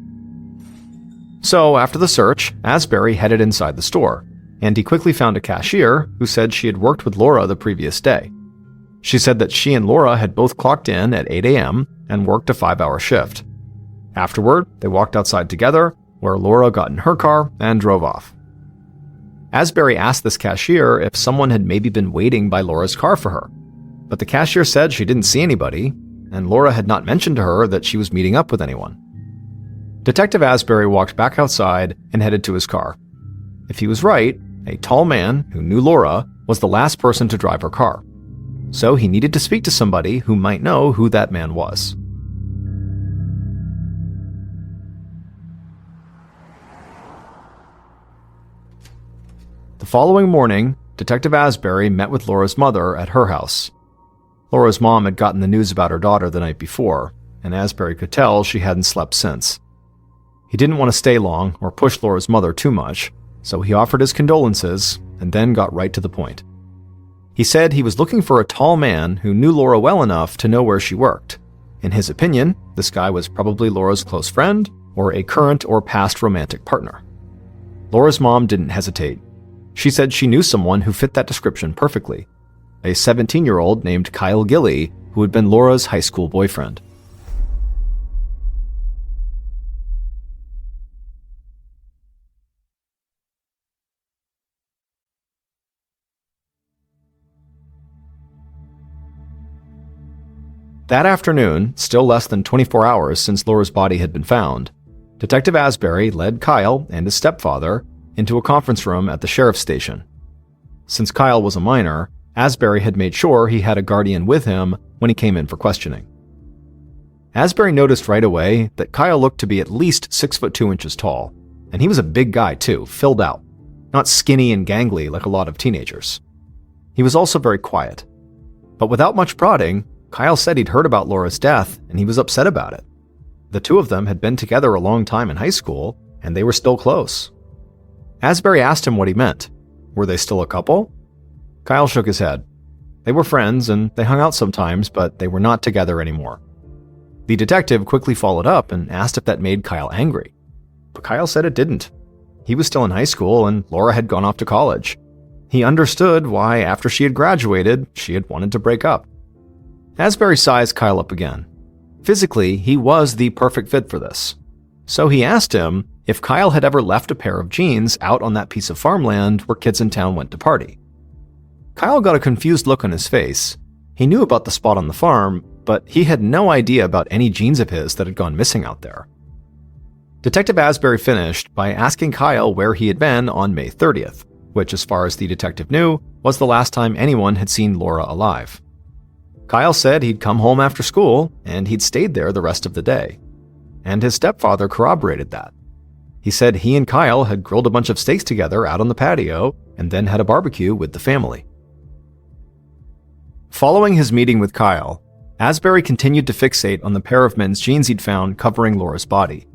So, after the search, Asbury headed inside the store, and he quickly found a cashier who said she had worked with Laura the previous day. She said that she and Laura had both clocked in at 8 a.m. and worked a 5-hour shift. Afterward, they walked outside together, where Laura got in her car and drove off. Asbury asked this cashier if someone had maybe been waiting by Laura's car for her, but the cashier said she didn't see anybody, and Laura had not mentioned to her that she was meeting up with anyone. Detective Asbury walked back outside and headed to his car. If he was right, a tall man who knew Laura was the last person to drive her car. So he needed to speak to somebody who might know who that man was. The following morning, Detective Asbury met with Laura's mother at her house. Laura's mom had gotten the news about her daughter the night before, and Asbury could tell she hadn't slept since. He didn't want to stay long or push Laura's mother too much, so he offered his condolences and then got right to the point. He said he was looking for a tall man who knew Laura well enough to know where she worked. In his opinion, this guy was probably Laura's close friend or a current or past romantic partner. Laura's mom didn't hesitate. She said she knew someone who fit that description perfectly, a 17-year-old named Kyle Gilly who had been Laura's high school boyfriend. That afternoon, still less than 24 hours since Laura's body had been found, Detective Asbury led Kyle and his stepfather into a conference room at the sheriff's station. Since Kyle was a minor, Asbury had made sure he had a guardian with him when he came in for questioning. Asbury noticed right away that Kyle looked to be at least 6 foot 2 inches tall, and he was a big guy too, filled out, not skinny and gangly like a lot of teenagers. He was also very quiet. But without much prodding, Kyle said he'd heard about Laura's death and he was upset about it. The two of them had been together a long time in high school, and they were still close. Asbury asked him what he meant. Were they still a couple? Kyle shook his head. They were friends and they hung out sometimes, but they were not together anymore. The detective quickly followed up and asked if that made Kyle angry. But Kyle said it didn't. He was still in high school and Laura had gone off to college. He understood why, after she had graduated, she had wanted to break up. Asbury sized Kyle up again. Physically, he was the perfect fit for this. So he asked him if Kyle had ever left a pair of jeans out on that piece of farmland where kids in town went to party. Kyle got a confused look on his face. He knew about the spot on the farm, but he had no idea about any jeans of his that had gone missing out there. Detective Asbury finished by asking Kyle where he had been on May 30th, which, as far as the detective knew, was the last time anyone had seen Laura alive. Kyle said he'd come home after school, and he'd stayed there the rest of the day. And his stepfather corroborated that. He said he and Kyle had grilled a bunch of steaks together out on the patio, and then had a barbecue with the family. Following his meeting with Kyle, Asbury continued to fixate on the pair of men's jeans he'd found covering Laura's body.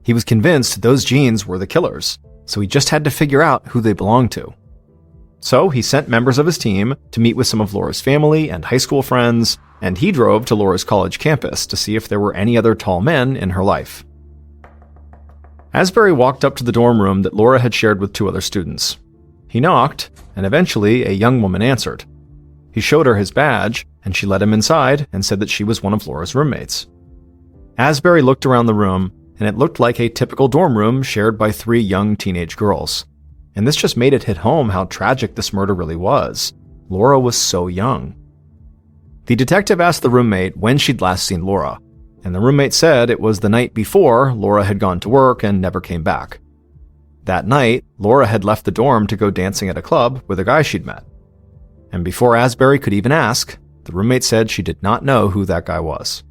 He was convinced those jeans were the killers, so he just had to figure out who they belonged to. So he sent members of his team to meet with some of Laura's family and high school friends, and he drove to Laura's college campus to see if there were any other tall men in her life. Asbury walked up to the dorm room that Laura had shared with 2 other students. He knocked, and eventually a young woman answered. He showed her his badge, and she let him inside and said that she was one of Laura's roommates. Asbury looked around the room, and it looked like a typical dorm room shared by 3 young teenage girls. And this just made it hit home how tragic this murder really was. Laura was so young. The detective asked the roommate when she'd last seen Laura, and the roommate said it was the night before Laura had gone to work and never came back. That night, Laura had left the dorm to go dancing at a club with a guy she'd met. And before Asbury could even ask, the roommate said she did not know who that guy was.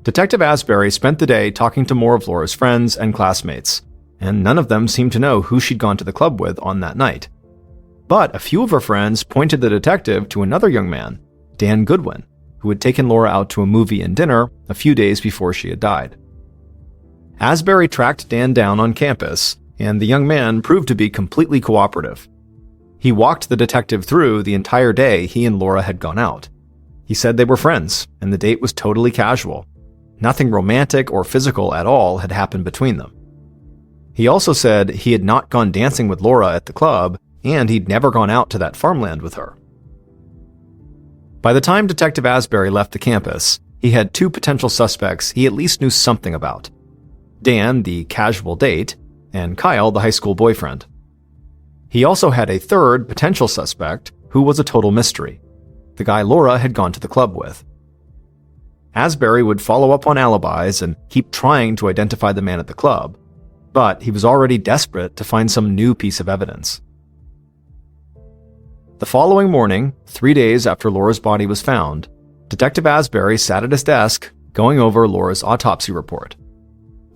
Detective Asbury spent the day talking to more of Laura's friends and classmates, and none of them seemed to know who she'd gone to the club with on that night. But a few of her friends pointed the detective to another young man, Dan Goodwin, who had taken Laura out to a movie and dinner a few days before she had died. Asbury tracked Dan down on campus, and the young man proved to be completely cooperative. He walked the detective through the entire day he and Laura had gone out. He said they were friends, and the date was totally casual. Nothing romantic or physical at all had happened between them. He also said he had not gone dancing with Laura at the club, and he'd never gone out to that farmland with her. By the time Detective Asbury left the campus, he had 2 potential suspects he at least knew something about. Dan, the casual date, and Kyle, the high school boyfriend. He also had a 3rd potential suspect who was a total mystery, the guy Laura had gone to the club with. Asbury would follow up on alibis and keep trying to identify the man at the club, but he was already desperate to find some new piece of evidence. The following morning, 3 days after Laura's body was found, Detective Asbury sat at his desk going over Laura's autopsy report.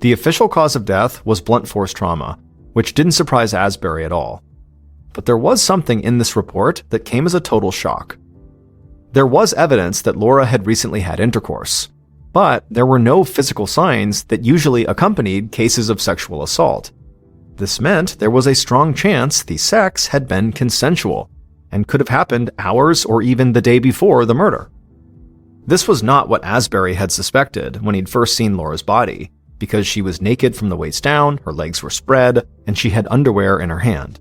The official cause of death was blunt force trauma, which didn't surprise Asbury at all. But there was something in this report that came as a total shock. There was evidence that Laura had recently had intercourse, but there were no physical signs that usually accompanied cases of sexual assault. This meant there was a strong chance the sex had been consensual and could have happened hours or even the day before the murder. This was not what Asbury had suspected when he'd first seen Laura's body, because she was naked from the waist down, her legs were spread, and she had underwear in her hand.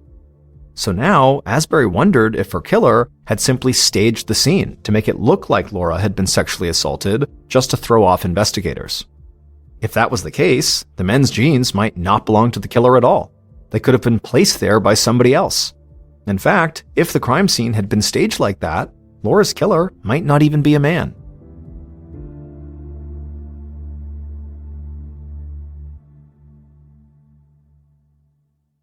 So now, Asbury wondered if her killer had simply staged the scene to make it look like Laura had been sexually assaulted just to throw off investigators. If that was the case, the men's jeans might not belong to the killer at all. They could have been placed there by somebody else. In fact, if the crime scene had been staged like that, Laura's killer might not even be a man.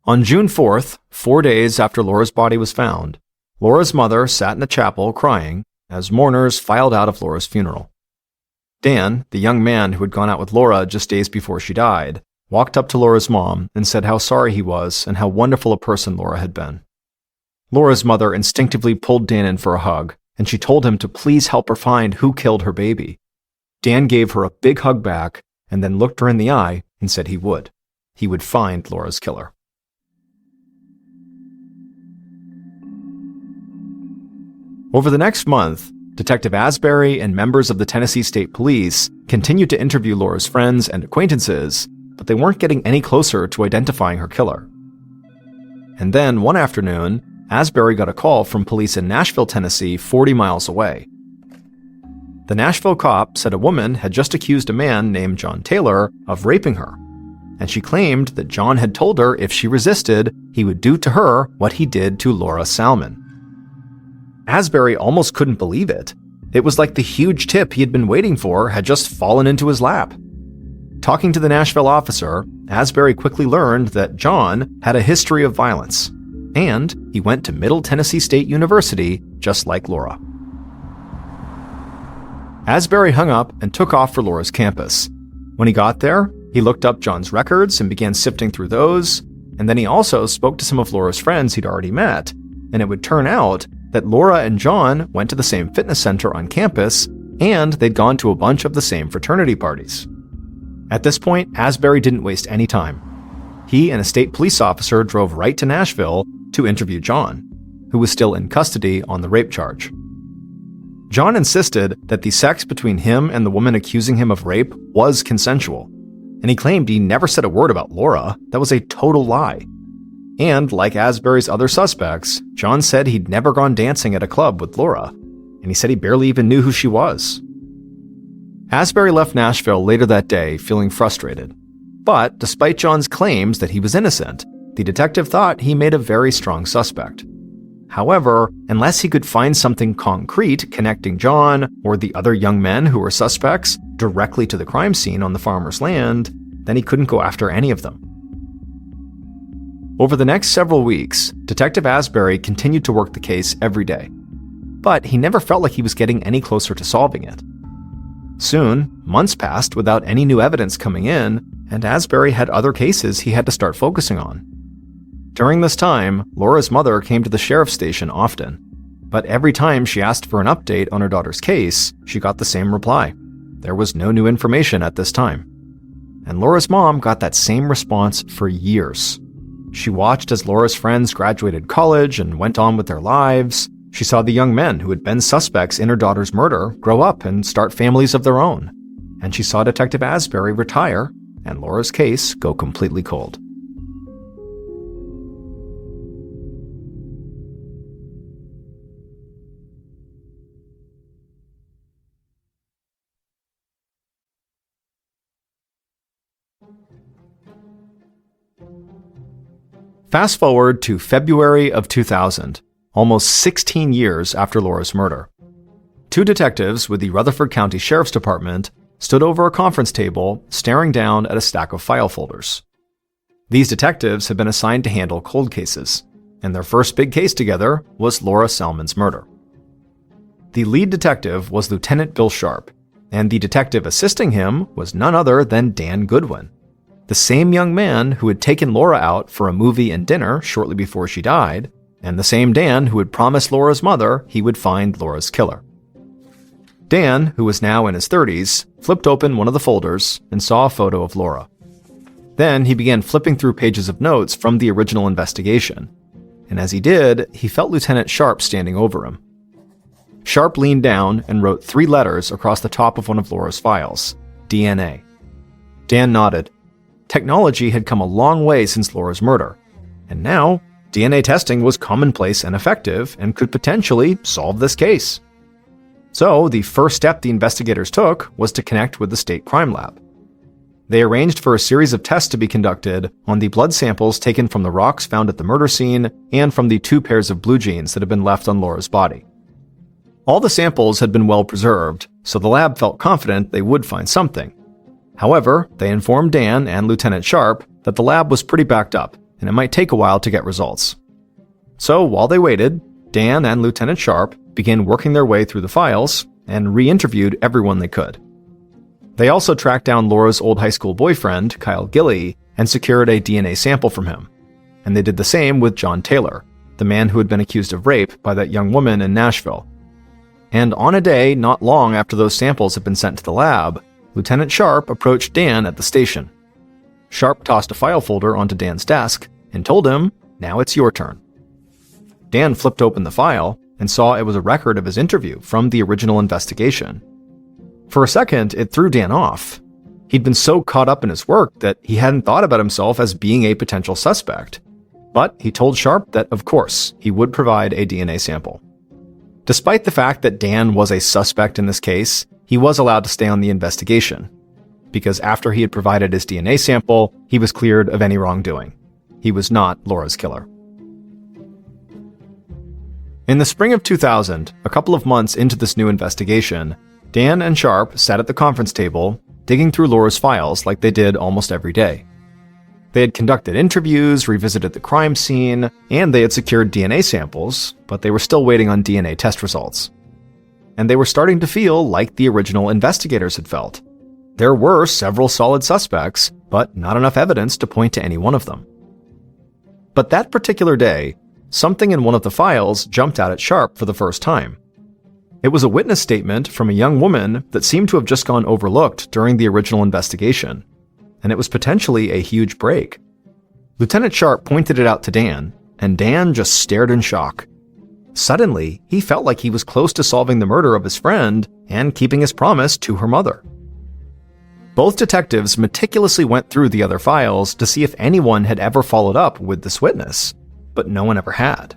On June 4th, 4 days after Laura's body was found, Laura's mother sat in the chapel crying as mourners filed out of Laura's funeral. Dan, the young man who had gone out with Laura just days before she died, walked up to Laura's mom and said how sorry he was and how wonderful a person Laura had been. Laura's mother instinctively pulled Dan in for a hug, and she told him to please help her find who killed her baby. Dan gave her a big hug back and then looked her in the eye and said he would. He would find Laura's killer. Over the next month, Detective Asbury and members of the Tennessee State Police continued to interview Laura's friends and acquaintances, but they weren't getting any closer to identifying her killer. And then, one afternoon, Asbury got a call from police in Nashville, Tennessee, 40 miles away. The Nashville cop said a woman had just accused a man named John Taylor of raping her, and she claimed that John had told her if she resisted, he would do to her what he did to Laura Salmon. Asbury almost couldn't believe it. It was like the huge tip he had been waiting for had just fallen into his lap. Talking to the Nashville officer, Asbury quickly learned that John had a history of violence, and he went to Middle Tennessee State University just like Laura. Asbury hung up and took off for Laura's campus. When he got there, he looked up John's records and began sifting through those, and then he also spoke to some of Laura's friends he'd already met, and it would turn out that Laura and John went to the same fitness center on campus, and they'd gone to a bunch of the same fraternity parties. At this point, Asbury didn't waste any time. He and a state police officer drove right to Nashville to interview John, who was still in custody on the rape charge. John insisted that the sex between him and the woman accusing him of rape was consensual, and he claimed he never said a word about Laura. That was a total lie. And like Asbury's other suspects, John said he'd never gone dancing at a club with Laura, and he said he barely even knew who she was. Asbury left Nashville later that day feeling frustrated. But despite John's claims that he was innocent, the detective thought he made a very strong suspect. However, unless he could find something concrete connecting John or the other young men who were suspects directly to the crime scene on the farmer's land, then he couldn't go after any of them. Over the next several weeks, Detective Asbury continued to work the case every day, but he never felt like he was getting any closer to solving it. Soon, months passed without any new evidence coming in, and Asbury had other cases he had to start focusing on. During this time, Laura's mother came to the sheriff's station often, but every time she asked for an update on her daughter's case, she got the same reply. There was no new information at this time. And Laura's mom got that same response for years. She watched as Laura's friends graduated college and went on with their lives. She saw the young men who had been suspects in her daughter's murder grow up and start families of their own. And she saw Detective Asbury retire and Laura's case go completely cold. Fast forward to February of 2000, almost 16 years after Laura's murder. Two detectives with the Rutherford County Sheriff's Department stood over a conference table, staring down at a stack of file folders. These detectives had been assigned to handle cold cases, and their first big case together was Laura Salmon's murder. The lead detective was Lieutenant Bill Sharp, and the detective assisting him was none other than Dan Goodwin, the same young man who had taken Laura out for a movie and dinner shortly before she died, and the same Dan who had promised Laura's mother he would find Laura's killer. Dan, who was now in his 30s, flipped open one of the folders and saw a photo of Laura. Then he began flipping through pages of notes from the original investigation, and as he did, he felt Lieutenant Sharp standing over him. Sharp leaned down and wrote 3 letters across the top of one of Laura's files: DNA. Dan nodded. Technology had come a long way since Laura's murder, and now DNA testing was commonplace and effective and could potentially solve this case. So the first step the investigators took was to connect with the state crime lab. They arranged for a series of tests to be conducted on the blood samples taken from the rocks found at the murder scene and from the 2 pairs of blue jeans that had been left on Laura's body. All the samples had been well preserved, so the lab felt confident they would find something. However, they informed Dan and Lieutenant Sharp that the lab was pretty backed up, and it might take a while to get results. So while they waited, Dan and Lieutenant Sharp began working their way through the files and re-interviewed everyone they could. They also tracked down Laura's old high school boyfriend, Kyle Gilley, and secured a DNA sample from him. And they did the same with John Taylor, the man who had been accused of rape by that young woman in Nashville. And on a day not long after those samples had been sent to the lab, Lieutenant Sharp approached Dan at the station. Sharp tossed a file folder onto Dan's desk and told him, "Now it's your turn." Dan flipped open the file and saw it was a record of his interview from the original investigation. For a second, it threw Dan off. He'd been so caught up in his work that he hadn't thought about himself as being a potential suspect. But he told Sharp that, of course, he would provide a DNA sample. Despite the fact that Dan was a suspect in this case, he was allowed to stay on the investigation, because after he had provided his DNA sample, he was cleared of any wrongdoing. He was not Laura's killer. In the spring of 2000, a couple of months into this new investigation, Dan and Sharp sat at the conference table, digging through Laura's files like they did almost every day. They had conducted interviews, revisited the crime scene, and they had secured DNA samples, but they were still waiting on DNA test results. And they were starting to feel like the original investigators had felt. There were several solid suspects, but not enough evidence to point to any one of them. But that particular day, something in one of the files jumped out at Sharp for the first time. It was a witness statement from a young woman that seemed to have just gone overlooked during the original investigation, and it was potentially a huge break. Lieutenant Sharp pointed it out to Dan, and Dan just stared in shock. Suddenly, he felt like he was close to solving the murder of his friend and keeping his promise to her mother. Both detectives meticulously went through the other files to see if anyone had ever followed up with this witness, but no one ever had.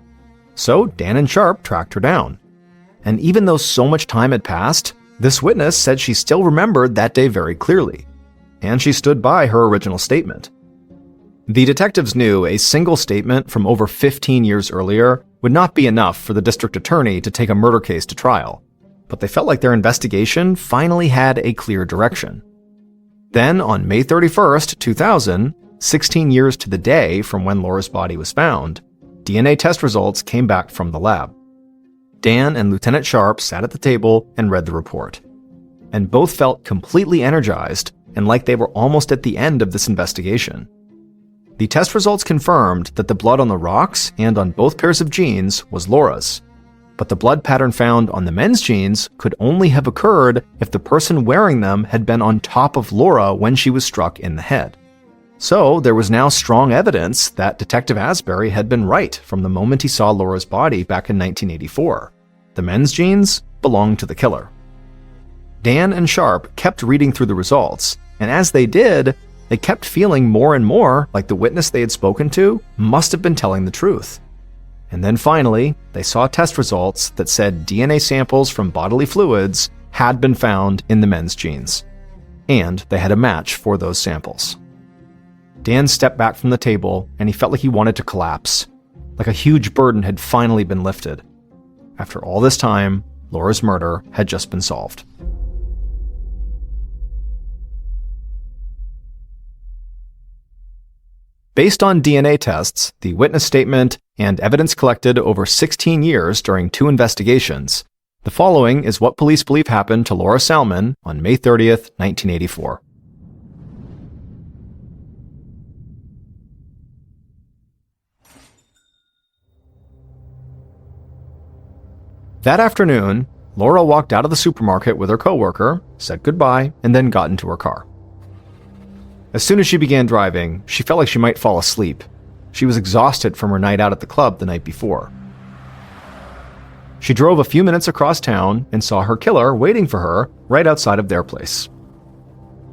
So Dan and Sharp tracked her down. And even though so much time had passed, this witness said she still remembered that day very clearly, and she stood by her original statement. The detectives knew a single statement from over 15 years earlier would not be enough for the district attorney to take a murder case to trial, but they felt like their investigation finally had a clear direction. Then, on May 31st, 2000, 16 years to the day from when Laura's body was found, DNA test results came back from the lab. Dan and Lieutenant Sharp sat at the table and read the report, and both felt completely energized and like they were almost at the end of this investigation. The test results confirmed that the blood on the rocks and on both pairs of jeans was Laura's, but the blood pattern found on the men's jeans could only have occurred if the person wearing them had been on top of Laura when she was struck in the head. So there was now strong evidence that Detective Asbury had been right from the moment he saw Laura's body back in 1984. The men's jeans belonged to the killer. Dan and Sharp kept reading through the results, and as they did, they kept feeling more and more like the witness they had spoken to must have been telling the truth. And then finally, they saw test results that said DNA samples from bodily fluids had been found in the men's jeans, and they had a match for those samples. Dan stepped back from the table, and he felt like he wanted to collapse, like a huge burden had finally been lifted. After all this time, Laura's murder had just been solved. Based on DNA tests, the witness statement, and evidence collected over 16 years during 2 investigations, the following is what police believe happened to Laura Salmon on May 30th, 1984. That afternoon, Laura walked out of the supermarket with her coworker, said goodbye, and then got into her car. As soon as she began driving, she felt like she might fall asleep. She was exhausted from her night out at the club the night before. She drove a few minutes across town and saw her killer waiting for her right outside of their place.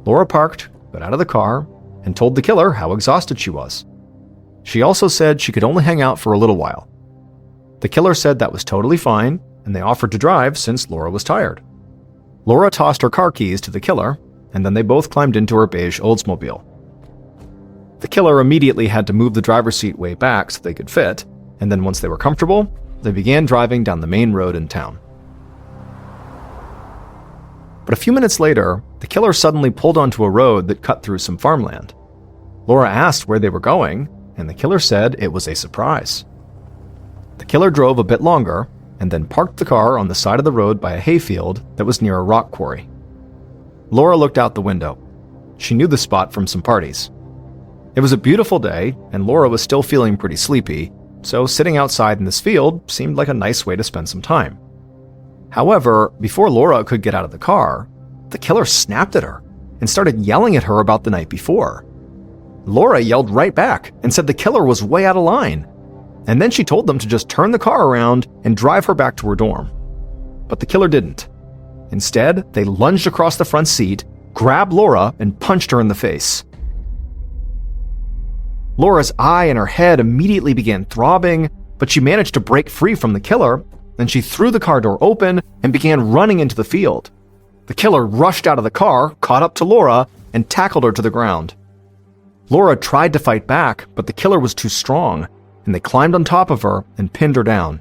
Laura parked, got out of the car, and told the killer how exhausted she was. She also said she could only hang out for a little while. The killer said that was totally fine, and they offered to drive since Laura was tired. Laura tossed her car keys to the killer, and then they both climbed into her beige Oldsmobile. The killer immediately had to move the driver's seat way back so they could fit, and then once they were comfortable, they began driving down the main road in town. But a few minutes later, the killer suddenly pulled onto a road that cut through some farmland. Laura asked where they were going, and the killer said it was a surprise. The killer drove a bit longer and then parked the car on the side of the road by a hayfield that was near a rock quarry. Laura looked out the window. She knew the spot from some parties. It was a beautiful day, and Laura was still feeling pretty sleepy, so sitting outside in this field seemed like a nice way to spend some time. However, before Laura could get out of the car, the killer snapped at her and started yelling at her about the night before. Laura yelled right back and said the killer was way out of line, and then she told them to just turn the car around and drive her back to her dorm. But the killer didn't. Instead, they lunged across the front seat, grabbed Laura, and punched her in the face. Laura's eye and her head immediately began throbbing, but she managed to break free from the killer, and she threw the car door open and began running into the field. The killer rushed out of the car, caught up to Laura, and tackled her to the ground. Laura tried to fight back, but the killer was too strong, and they climbed on top of her and pinned her down.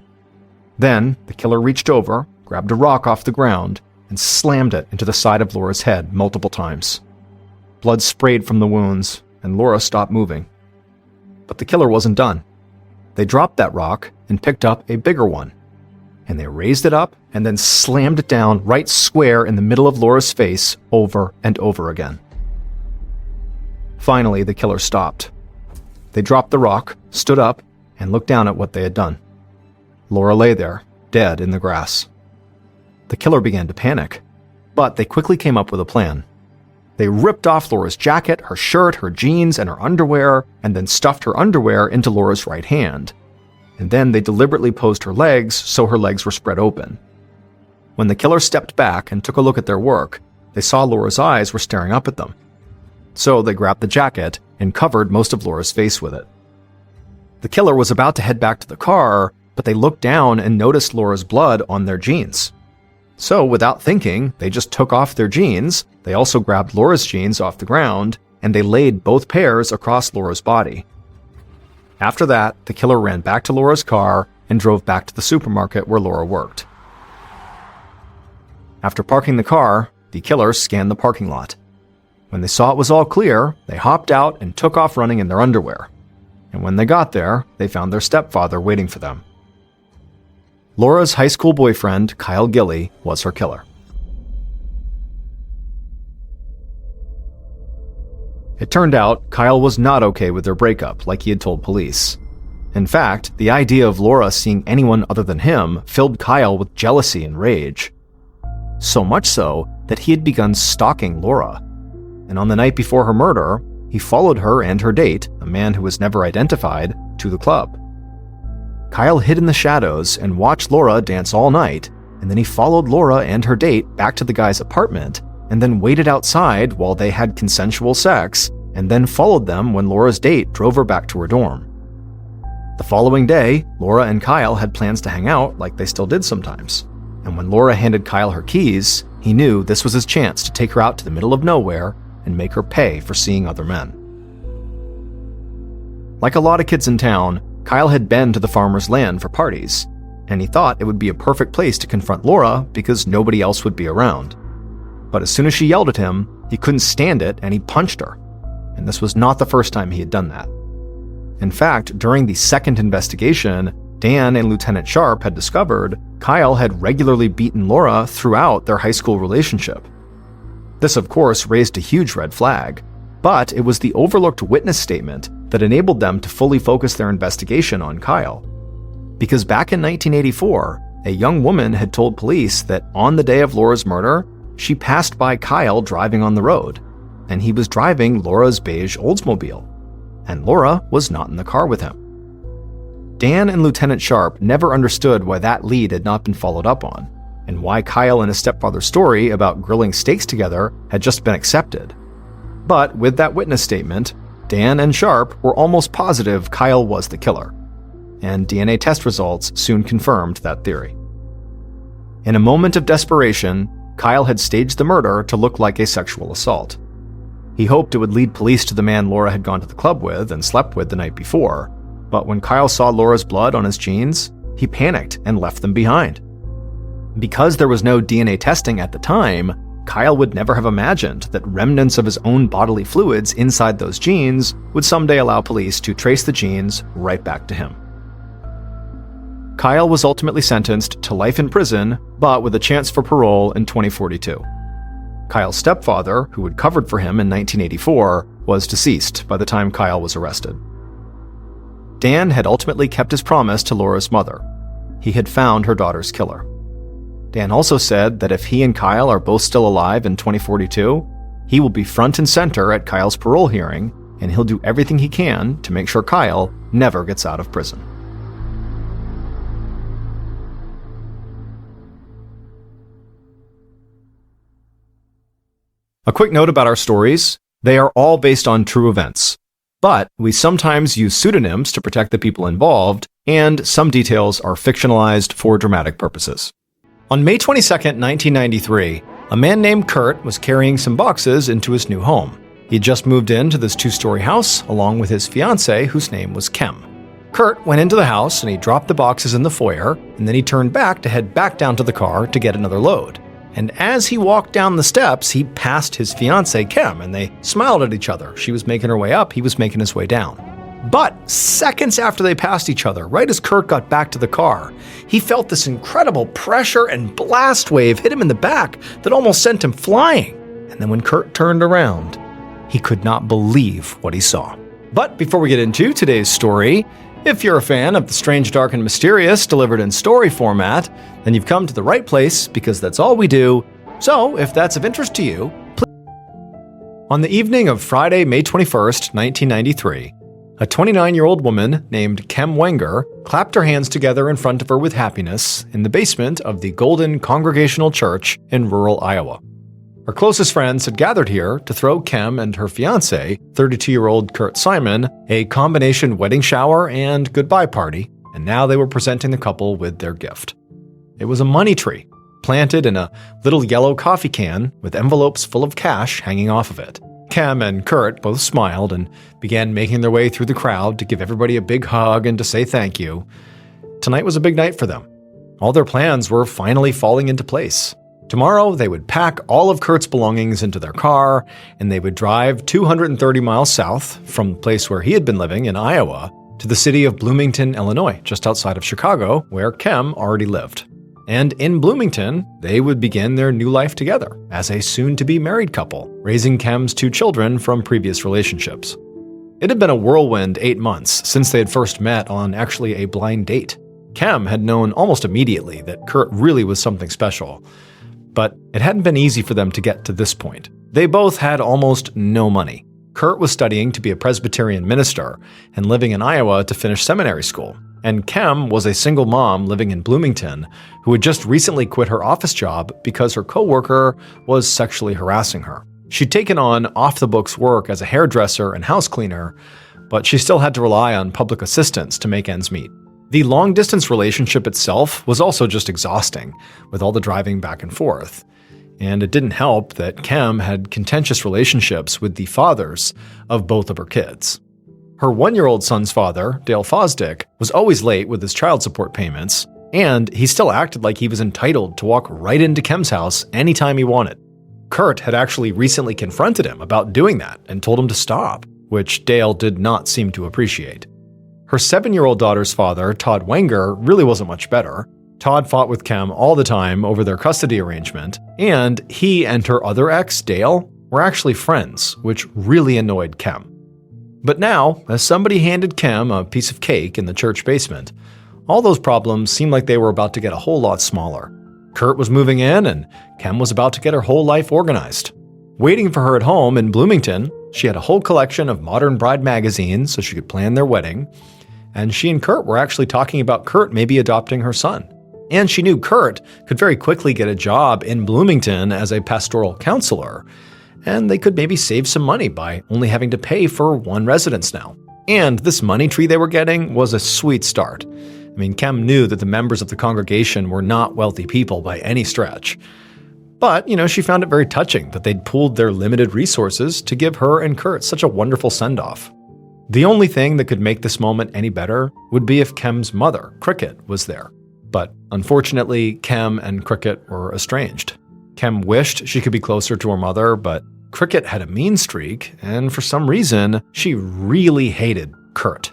Then, the killer reached over, grabbed a rock off the ground, and slammed it into the side of Laura's head multiple times. Blood sprayed from the wounds, and Laura stopped moving. But the killer wasn't done. They dropped that rock and picked up a bigger one, and they raised it up and then slammed it down right square in the middle of Laura's face over and over again. Finally, the killer stopped. They dropped the rock, stood up, and looked down at what they had done. Laura lay there, dead in the grass. The killer began to panic, but they quickly came up with a plan. They ripped off Laura's jacket, her shirt, her jeans, and her underwear, and then stuffed her underwear into Laura's right hand. And then they deliberately posed her legs so her legs were spread open. When the killer stepped back and took a look at their work, they saw Laura's eyes were staring up at them. So they grabbed the jacket and covered most of Laura's face with it. The killer was about to head back to the car, but they looked down and noticed Laura's blood on their jeans. So without thinking, they just took off their jeans, they also grabbed Laura's jeans off the ground, and they laid both pairs across Laura's body. After that, the killer ran back to Laura's car and drove back to the supermarket where Laura worked. After parking the car, the killer scanned the parking lot. When they saw it was all clear, they hopped out and took off running in their underwear. And when they got there, they found their stepfather waiting for them. Laura's high school boyfriend, Kyle Gilly, was her killer. It turned out Kyle was not okay with their breakup, like he had told police. In fact, the idea of Laura seeing anyone other than him filled Kyle with jealousy and rage. So much so that he had begun stalking Laura. And on the night before her murder, he followed her and her date, a man who was never identified, to the club. Kyle hid in the shadows and watched Laura dance all night, and then he followed Laura and her date back to the guy's apartment, and then waited outside while they had consensual sex, and then followed them when Laura's date drove her back to her dorm. The following day, Laura and Kyle had plans to hang out like they still did sometimes, and when Laura handed Kyle her keys, he knew this was his chance to take her out to the middle of nowhere and make her pay for seeing other men. Like a lot of kids in town, Kyle had been to the farmer's land for parties, and he thought it would be a perfect place to confront Laura because nobody else would be around. But as soon as she yelled at him, he couldn't stand it and he punched her. And this was not the first time he had done that. In fact, during the second investigation, Dan and Lieutenant Sharp had discovered Kyle had regularly beaten Laura throughout their high school relationship. This, of course, raised a huge red flag, but it was the overlooked witness statement that enabled them to fully focus their investigation on Kyle. Because back in 1984, a young woman had told police that on the day of Laura's murder, she passed by Kyle driving on the road, and he was driving Laura's beige Oldsmobile, and Laura was not in the car with him. Dan and Lieutenant Sharp never understood why that lead had not been followed up on, and why Kyle and his stepfather's story about grilling steaks together had just been accepted. But with that witness statement, Dan and Sharp were almost positive Kyle was the killer, and DNA test results soon confirmed that theory. In a moment of desperation, Kyle had staged the murder to look like a sexual assault. He hoped it would lead police to the man Laura had gone to the club with and slept with the night before, but when Kyle saw Laura's blood on his jeans, he panicked and left them behind. Because there was no DNA testing at the time, Kyle would never have imagined that remnants of his own bodily fluids inside those jeans would someday allow police to trace the genes right back to him. Kyle was ultimately sentenced to life in prison, but with a chance for parole in 2042. Kyle's stepfather, who had covered for him in 1984, was deceased by the time Kyle was arrested. Dan had ultimately kept his promise to Laura's mother. He had found her daughter's killer. Dan also said that if he and Kyle are both still alive in 2042, he will be front and center at Kyle's parole hearing, and he'll do everything he can to make sure Kyle never gets out of prison. A quick note about our stories: they are all based on true events, but we sometimes use pseudonyms to protect the people involved, and some details are fictionalized for dramatic purposes. On May 22, 1993, a man named Kurt was carrying some boxes into his new home. He'd just moved into this 2-story house along with his fiancée, whose name was Kim. Kurt went into the house and he dropped the boxes in the foyer, and then he turned back to head back down to the car to get another load. And as he walked down the steps, he passed his fiancée, Kim, and they smiled at each other. She was making her way up, he was making his way down. But seconds after they passed each other, right as Kurt got back to the car, he felt this incredible pressure and blast wave hit him in the back that almost sent him flying. And then when Kurt turned around, he could not believe what he saw. But before we get into today's story, if you're a fan of the strange, dark, and mysterious delivered in story format, then you've come to the right place because that's all we do. So if that's of interest to you, please. On the evening of Friday, May 21st, 1993, a 29-year-old woman named Kim Wenger clapped her hands together in front of her with happiness in the basement of the Golden Congregational Church in rural Iowa. Her closest friends had gathered here to throw Kim and her fiancé, 32-year-old Kurt Simon, a combination wedding shower and goodbye party, and now they were presenting the couple with their gift. It was a money tree, planted in a little yellow coffee can with envelopes full of cash hanging off of it. Kim and Kurt both smiled and began making their way through the crowd to give everybody a big hug and to say thank you. Tonight was a big night for them. All their plans were finally falling into place. Tomorrow, they would pack all of Kurt's belongings into their car, and they would drive 230 miles south from the place where he had been living in Iowa to the city of Bloomington, Illinois, just outside of Chicago, where Kim already lived. And in Bloomington, they would begin their new life together as a soon-to-be married couple, raising Kim's 2 children from previous relationships. It had been a whirlwind 8 months since they had first met on actually a blind date. Kim had known almost immediately that Kurt really was something special, but it hadn't been easy for them to get to this point. They both had almost no money. Kurt was studying to be a Presbyterian minister and living in Iowa to finish seminary school. And Kim was a single mom living in Bloomington who had just recently quit her office job because her coworker was sexually harassing her. She'd taken on off-the-books work as a hairdresser and house cleaner, but she still had to rely on public assistance to make ends meet. The long-distance relationship itself was also just exhausting, with all the driving back and forth. And it didn't help that Kim had contentious relationships with the fathers of both of her kids. Her 1-year-old son's father, Dale Fosdick, was always late with his child support payments, and he still acted like he was entitled to walk right into Kim's house anytime he wanted. Kurt had actually recently confronted him about doing that and told him to stop, which Dale did not seem to appreciate. Her 7-year-old daughter's father, Todd Wenger, really wasn't much better. Todd fought with Kim all the time over their custody arrangement, and he and her other ex, Dale, were actually friends, which really annoyed Kim. But now, as somebody handed Kim a piece of cake in the church basement, all those problems seemed like they were about to get a whole lot smaller. Kurt was moving in, and Kim was about to get her whole life organized. Waiting for her at home in Bloomington, she had a whole collection of modern bride magazines so she could plan their wedding, and she and Kurt were actually talking about Kurt maybe adopting her son. And she knew Kurt could very quickly get a job in Bloomington as a pastoral counselor, and they could maybe save some money by only having to pay for one residence now. And this money tree they were getting was a sweet start. I mean, Kim knew that the members of the congregation were not wealthy people by any stretch. But, she found it very touching that they'd pooled their limited resources to give her and Kurt such a wonderful send-off. The only thing that could make this moment any better would be if Kim's mother, Cricket, was there. But unfortunately, Kim and Cricket were estranged. Kem wished she could be closer to her mother, but Cricket had a mean streak, and for some reason, she really hated Kurt.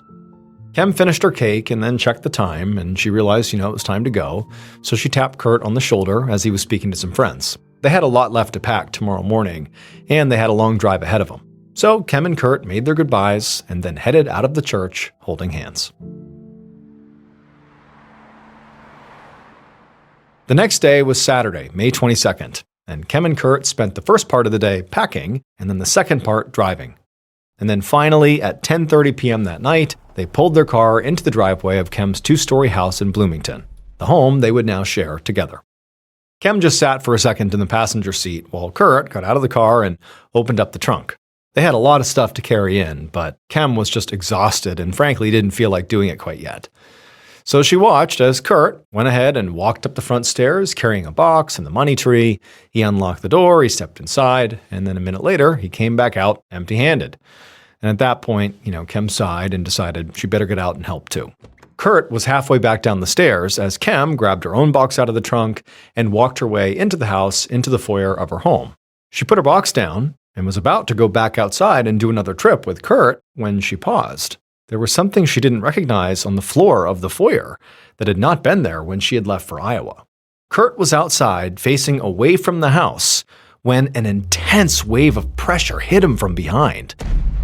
Kem finished her cake and then checked the time, and she realized, it was time to go, so she tapped Kurt on the shoulder as he was speaking to some friends. They had a lot left to pack tomorrow morning, and they had a long drive ahead of them. So Kem and Kurt made their goodbyes and then headed out of the church holding hands. The next day was Saturday, May 22nd, and Kem and Kurt spent the first part of the day packing and then the second part driving. And then finally, at 10:30 p.m. that night, they pulled their car into the driveway of Kem's two-story house in Bloomington, the home they would now share together. Kem just sat for a second in the passenger seat while Kurt got out of the car and opened up the trunk. They had a lot of stuff to carry in, but Kem was just exhausted and frankly didn't feel like doing it quite yet. So she watched as Kurt went ahead and walked up the front stairs carrying a box and the money tree. He unlocked the door, he stepped inside, and then a minute later, he came back out empty-handed. And at that point, Kem sighed and decided she better get out and help too. Kurt was halfway back down the stairs as Kem grabbed her own box out of the trunk and walked her way into the house, into the foyer of her home. She put her box down and was about to go back outside and do another trip with Kurt when she paused. There was something she didn't recognize on the floor of the foyer that had not been there when she had left for Iowa. Kurt was outside, facing away from the house, when an intense wave of pressure hit him from behind.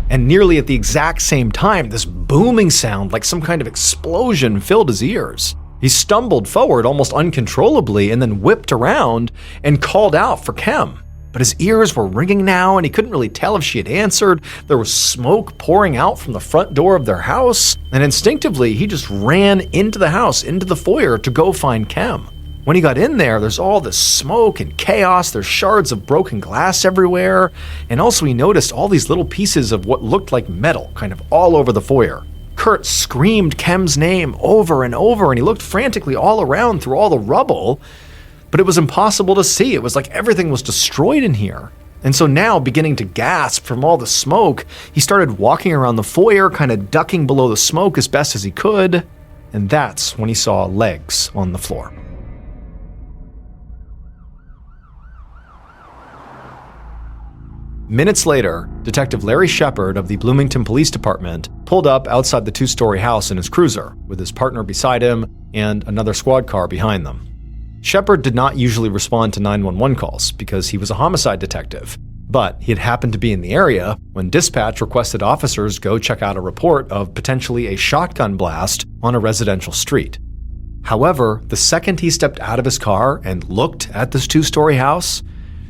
And nearly at the exact same time, this booming sound like some kind of explosion filled his ears. He stumbled forward almost uncontrollably and then whipped around and called out for Kem. But his ears were ringing now and he couldn't really tell if she had answered. There was smoke pouring out from the front door of their house, and instinctively he just ran into the house, into the foyer to go find Kem. When he got in there, there's all this smoke and chaos, there's shards of broken glass everywhere, and also he noticed all these little pieces of what looked like metal kind of all over the foyer. Kurt screamed Kem's name over and over, and he looked frantically all around through all the rubble, but it was impossible to see. It was like everything was destroyed in here. And so now, beginning to gasp from all the smoke, he started walking around the foyer, kind of ducking below the smoke as best as he could, and that's when he saw legs on the floor. Minutes later, Detective Larry Shepard of the Bloomington Police Department pulled up outside the two-story house in his cruiser, with his partner beside him and another squad car behind them. Shepard did not usually respond to 911 calls because he was a homicide detective, but he had happened to be in the area when dispatch requested officers go check out a report of potentially a shotgun blast on a residential street. However, the second he stepped out of his car and looked at this two-story house,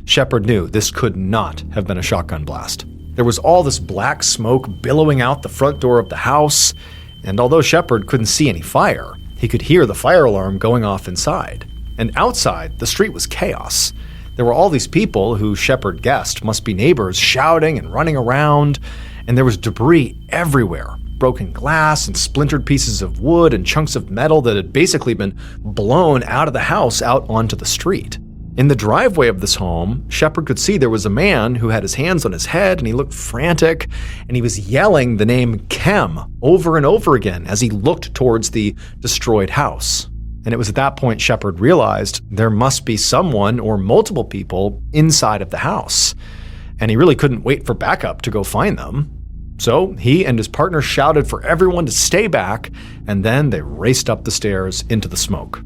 Shepard knew this could not have been a shotgun blast. There was all this black smoke billowing out the front door of the house, and although Shepard couldn't see any fire, he could hear the fire alarm going off inside. And outside, the street was chaos. There were all these people who Shepard guessed must be neighbors shouting and running around, and there was debris everywhere. Broken glass and splintered pieces of wood and chunks of metal that had basically been blown out of the house out onto the street. In the driveway of this home, Shepard could see there was a man who had his hands on his head and he looked frantic, and he was yelling the name Kem over and over again as he looked towards the destroyed house. And it was at that point Shepard realized there must be someone or multiple people inside of the house. And he really couldn't wait for backup to go find them. So he and his partner shouted for everyone to stay back, and then they raced up the stairs into the smoke.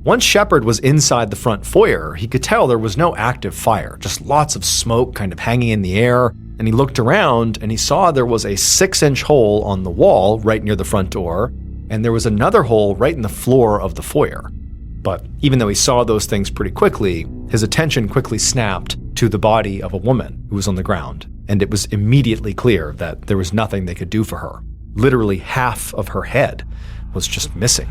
Once Shepard was inside the front foyer, he could tell there was no active fire, just lots of smoke kind of hanging in the air, and he looked around and he saw there was a 6-inch hole on the wall right near the front door, and there was another hole right in the floor of the foyer. But even though he saw those things pretty quickly, his attention quickly snapped to the body of a woman who was on the ground, and it was immediately clear that there was nothing they could do for her. Literally half of her head was just missing.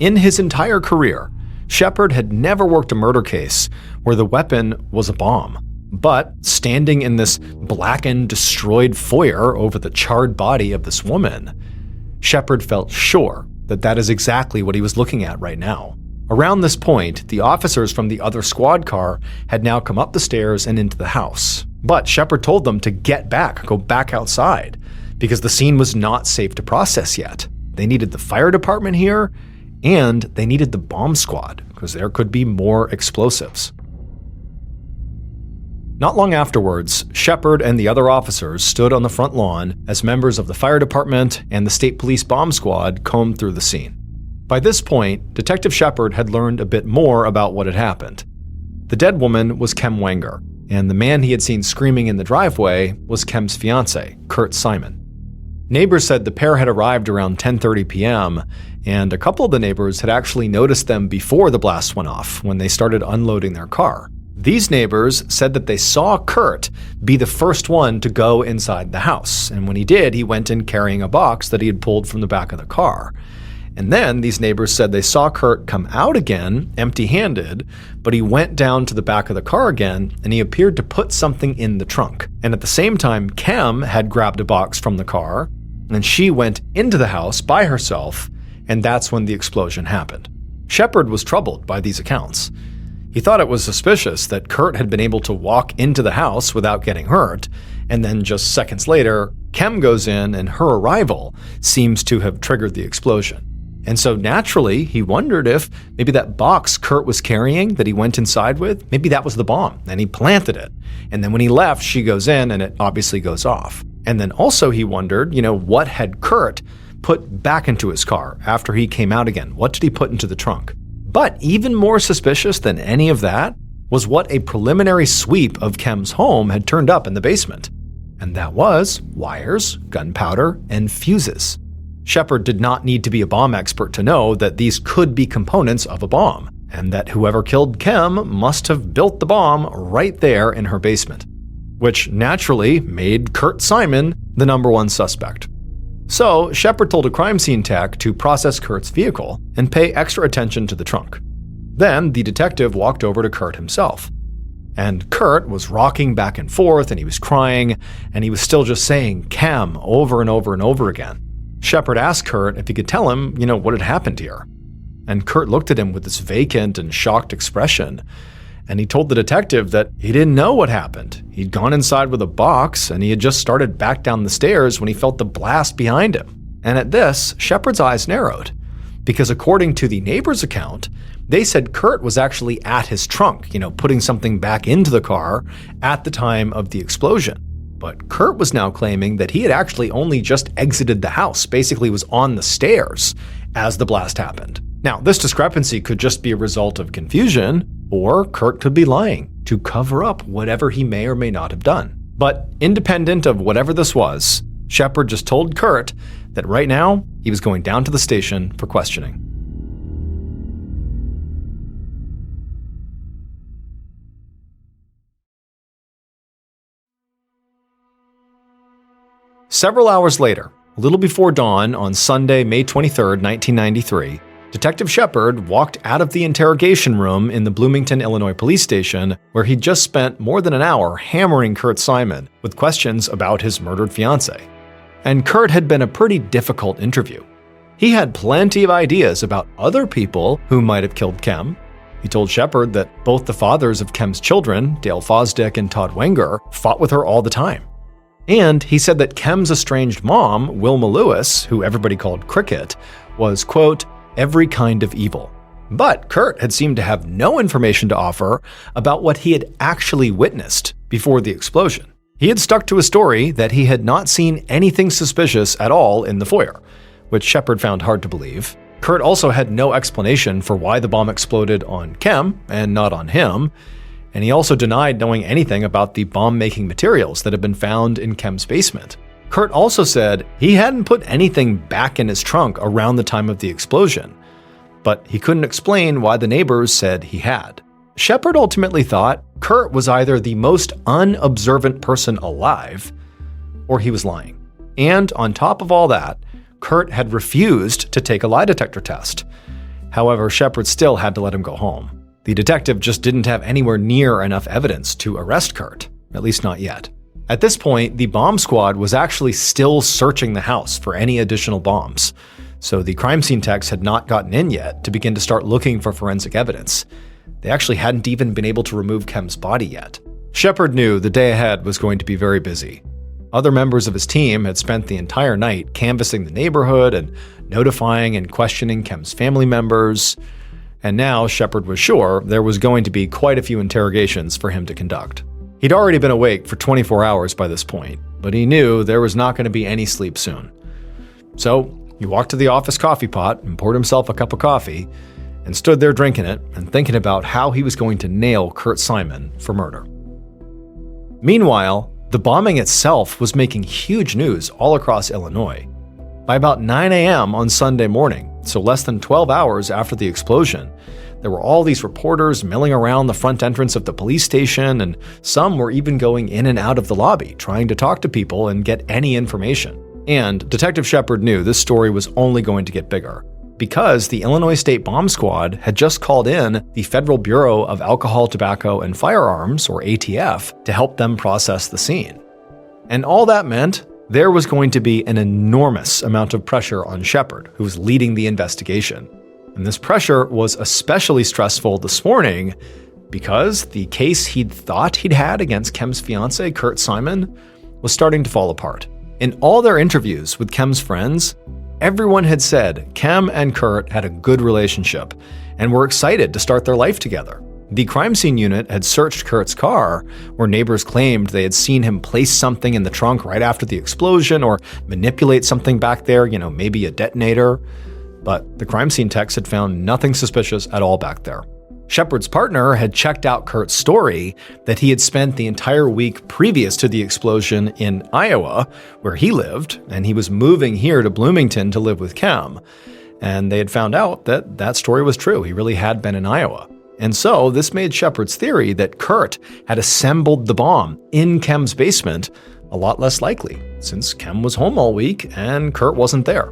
In his entire career, Shepard had never worked a murder case where the weapon was a bomb. But standing in this blackened, destroyed foyer over the charred body of this woman, Shepard felt sure that that is exactly what he was looking at right now. Around this point, the officers from the other squad car had now come up the stairs and into the house. But Shepard told them to get back, go back outside, because the scene was not safe to process yet. They needed the fire department here, and they needed the bomb squad, because there could be more explosives. Not long afterwards, Shepard and the other officers stood on the front lawn as members of the fire department and the state police bomb squad combed through the scene. By this point, Detective Shepard had learned a bit more about what had happened. The dead woman was Kem Wenger, and the man he had seen screaming in the driveway was Kem's fiancé, Kurt Simon. Neighbors said the pair had arrived around 10:30 p.m., and a couple of the neighbors had actually noticed them before the blast went off when they started unloading their car. These neighbors said that they saw Kurt be the first one to go inside the house, and when he did, he went in carrying a box that he had pulled from the back of the car. And then these neighbors said they saw Kurt come out again, empty-handed, but he went down to the back of the car again, and he appeared to put something in the trunk. And at the same time, Kem had grabbed a box from the car, and she went into the house by herself, and that's when the explosion happened. Shepard was troubled by these accounts. He thought it was suspicious that Kurt had been able to walk into the house without getting hurt, and then just seconds later, Kem goes in and her arrival seems to have triggered the explosion. And so naturally, he wondered if maybe that box Kurt was carrying that he went inside with, maybe that was the bomb, and he planted it. And then when he left, she goes in and it obviously goes off. And then also he wondered, what had Kurt put back into his car after he came out again? What did he put into the trunk? But even more suspicious than any of that was what a preliminary sweep of Kem's home had turned up in the basement. And that was wires, gunpowder, and fuses. Shepard did not need to be a bomb expert to know that these could be components of a bomb, and that whoever killed Kem must have built the bomb right there in her basement, which naturally made Kurt Simon the number one suspect. So Shepard told a crime scene tech to process Kurt's vehicle and pay extra attention to the trunk. Then the detective walked over to Kurt himself. And Kurt was rocking back and forth, and he was crying, and he was still just saying Kem over and over and over again. Shepard asked Kurt if he could tell him, what had happened here. And Kurt looked at him with this vacant and shocked expression. And he told the detective that he didn't know what happened. He'd gone inside with a box, and he had just started back down the stairs when he felt the blast behind him. And at this, Shepard's eyes narrowed, because according to the neighbor's account, they said Kurt was actually at his trunk, putting something back into the car at the time of the explosion. But Kurt was now claiming that he had actually only just exited the house, basically was on the stairs as the blast happened. Now, this discrepancy could just be a result of confusion, or Kurt could be lying to cover up whatever he may or may not have done. But independent of whatever this was, Shepard just told Kurt that right now he was going down to the station for questioning. Several hours later, a little before dawn on Sunday, May 23, 1993, Detective Shepard walked out of the interrogation room in the Bloomington, Illinois police station, where he'd just spent more than an hour hammering Kurt Simon with questions about his murdered fiancée. And Kurt had been a pretty difficult interview. He had plenty of ideas about other people who might have killed Kem. He told Shepard that both the fathers of Kem's children, Dale Fosdick and Todd Wenger, fought with her all the time. And he said that Kem's estranged mom, Wilma Lewis, who everybody called Cricket, was, quote, every kind of evil. But Kurt had seemed to have no information to offer about what he had actually witnessed before the explosion. He had stuck to a story that he had not seen anything suspicious at all in the foyer, which Shepard found hard to believe. Kurt also had no explanation for why the bomb exploded on Kem and not on him, and he also denied knowing anything about the bomb-making materials that had been found in Kem's basement. Kurt also said he hadn't put anything back in his trunk around the time of the explosion, but he couldn't explain why the neighbors said he had. Shepard ultimately thought Kurt was either the most unobservant person alive, or he was lying. And on top of all that, Kurt had refused to take a lie detector test. However, Shepard still had to let him go home. The detective just didn't have anywhere near enough evidence to arrest Kurt, at least not yet. At this point, the bomb squad was actually still searching the house for any additional bombs, so the crime scene techs had not gotten in yet to begin to start looking for forensic evidence. They actually hadn't even been able to remove Kem's body yet. Shepard knew the day ahead was going to be very busy. Other members of his team had spent the entire night canvassing the neighborhood and notifying and questioning Kem's family members, and now Shepard was sure there was going to be quite a few interrogations for him to conduct. He'd already been awake for 24 hours by this point, but he knew there was not going to be any sleep soon. So he walked to the office coffee pot and poured himself a cup of coffee and stood there drinking it and thinking about how he was going to nail Kurt Simon for murder. Meanwhile, the bombing itself was making huge news all across Illinois. By about 9 a.m. on Sunday morning, so less than 12 hours after the explosion, there were all these reporters milling around the front entrance of the police station, and some were even going in and out of the lobby, trying to talk to people and get any information. And Detective Shepard knew this story was only going to get bigger, because the Illinois State Bomb Squad had just called in the Federal Bureau of Alcohol, Tobacco, and Firearms, or ATF, to help them process the scene. And all that meant there was going to be an enormous amount of pressure on Shepard, who was leading the investigation. And this pressure was especially stressful this morning because the case he'd thought he'd had against Kem's fiancé, Kurt Simon, was starting to fall apart. In all their interviews with Kem's friends, everyone had said Kem and Kurt had a good relationship and were excited to start their life together. The crime scene unit had searched Kurt's car, where neighbors claimed they had seen him place something in the trunk right after the explosion or manipulate something back there, maybe a detonator. But the crime scene techs had found nothing suspicious at all back there. Shepard's partner had checked out Kurt's story that he had spent the entire week previous to the explosion in Iowa, where he lived, and he was moving here to Bloomington to live with Kem. And they had found out that that story was true. He really had been in Iowa. And so this made Shepard's theory that Kurt had assembled the bomb in Kem's basement a lot less likely, since Kem was home all week and Kurt wasn't there.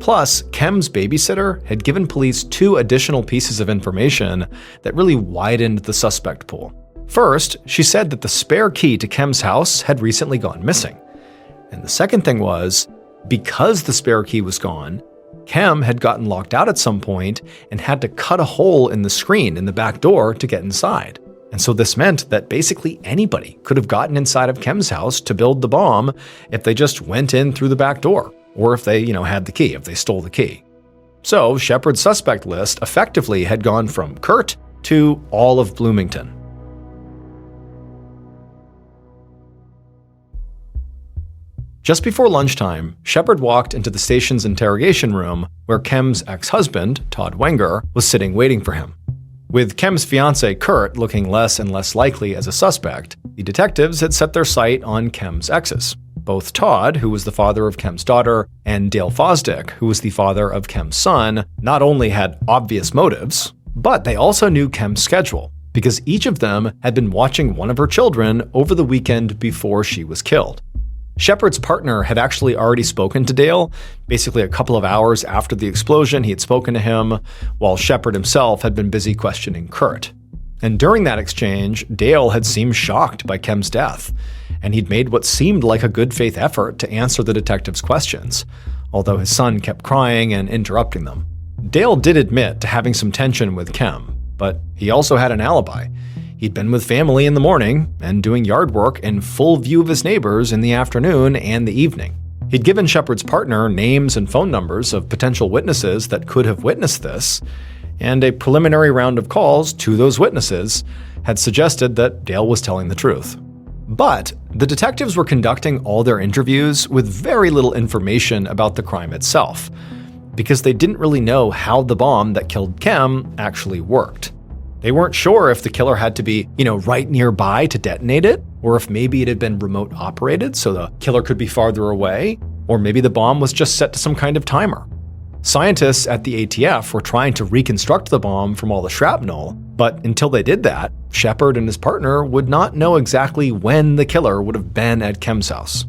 Plus, Kem's babysitter had given police 2 additional pieces of information that really widened the suspect pool. First, she said that the spare key to Kem's house had recently gone missing. And the second thing was, because the spare key was gone, Kem had gotten locked out at some point and had to cut a hole in the screen in the back door to get inside. And so this meant that basically anybody could have gotten inside of Kem's house to build the bomb if they just went in through the back door, or if they, had the key, if they stole the key. So Shepard's suspect list effectively had gone from Kurt to all of Bloomington. Just before lunchtime, Shepard walked into the station's interrogation room where Kem's ex-husband, Todd Wenger, was sitting waiting for him. With Kem's fiancé, Kurt, looking less and less likely as a suspect, the detectives had set their sight on Kem's exes. Both Todd, who was the father of Kem's daughter, and Dale Fosdick, who was the father of Kem's son, not only had obvious motives, but they also knew Kem's schedule, because each of them had been watching one of her children over the weekend before she was killed. Shepard's partner had actually already spoken to Dale. Basically a couple of hours after the explosion, he had spoken to him, while Shepard himself had been busy questioning Kurt. And during that exchange, Dale had seemed shocked by Kem's death, and he'd made what seemed like a good faith effort to answer the detective's questions, although his son kept crying and interrupting them. Dale did admit to having some tension with Kem, but he also had an alibi. He'd been with family in the morning and doing yard work in full view of his neighbors in the afternoon and the evening. He'd given Shepard's partner names and phone numbers of potential witnesses that could have witnessed this, and a preliminary round of calls to those witnesses had suggested that Dale was telling the truth. But the detectives were conducting all their interviews with very little information about the crime itself, because they didn't really know how the bomb that killed Kem actually worked. They weren't sure if the killer had to be, right nearby to detonate it, or if maybe it had been remote operated so the killer could be farther away, or maybe the bomb was just set to some kind of timer. Scientists at the ATF were trying to reconstruct the bomb from all the shrapnel, but until they did that, Shepard and his partner would not know exactly when the killer would have been at Kem's house.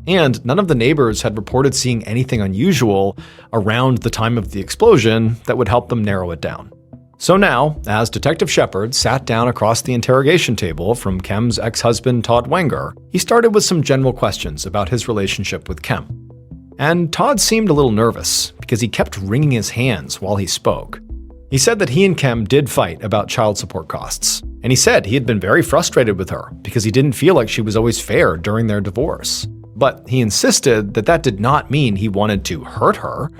And none of the neighbors had reported seeing anything unusual around the time of the explosion that would help them narrow it down. So now, as Detective Shepard sat down across the interrogation table from Kem's ex-husband Todd Wenger, he started with some general questions about his relationship with Kem. And Todd seemed a little nervous because he kept wringing his hands while he spoke. He said that he and Kem did fight about child support costs, and he said he had been very frustrated with her because he didn't feel like she was always fair during their divorce. But he insisted that that did not mean he wanted to hurt her.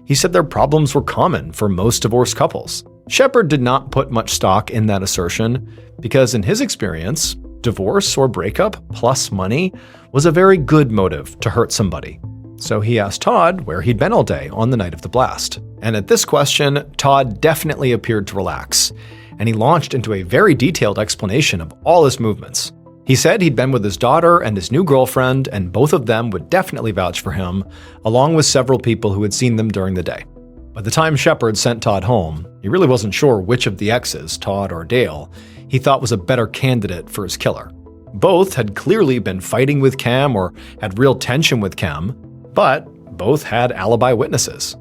He said their problems were common for most divorced couples. Shepard did not put much stock in that assertion because in his experience, divorce or breakup plus money was a very good motive to hurt somebody. So he asked Todd where he'd been all day on the night of the blast. And at this question, Todd definitely appeared to relax, and he launched into a very detailed explanation of all his movements. He said he'd been with his daughter and his new girlfriend, and both of them would definitely vouch for him, along with several people who had seen them during the day. By the time Shepard sent Todd home, he really wasn't sure which of the exes, Todd or Dale, he thought was a better candidate for his killer. Both had clearly been fighting with Cam or had real tension with Cam, but both had alibi witnesses.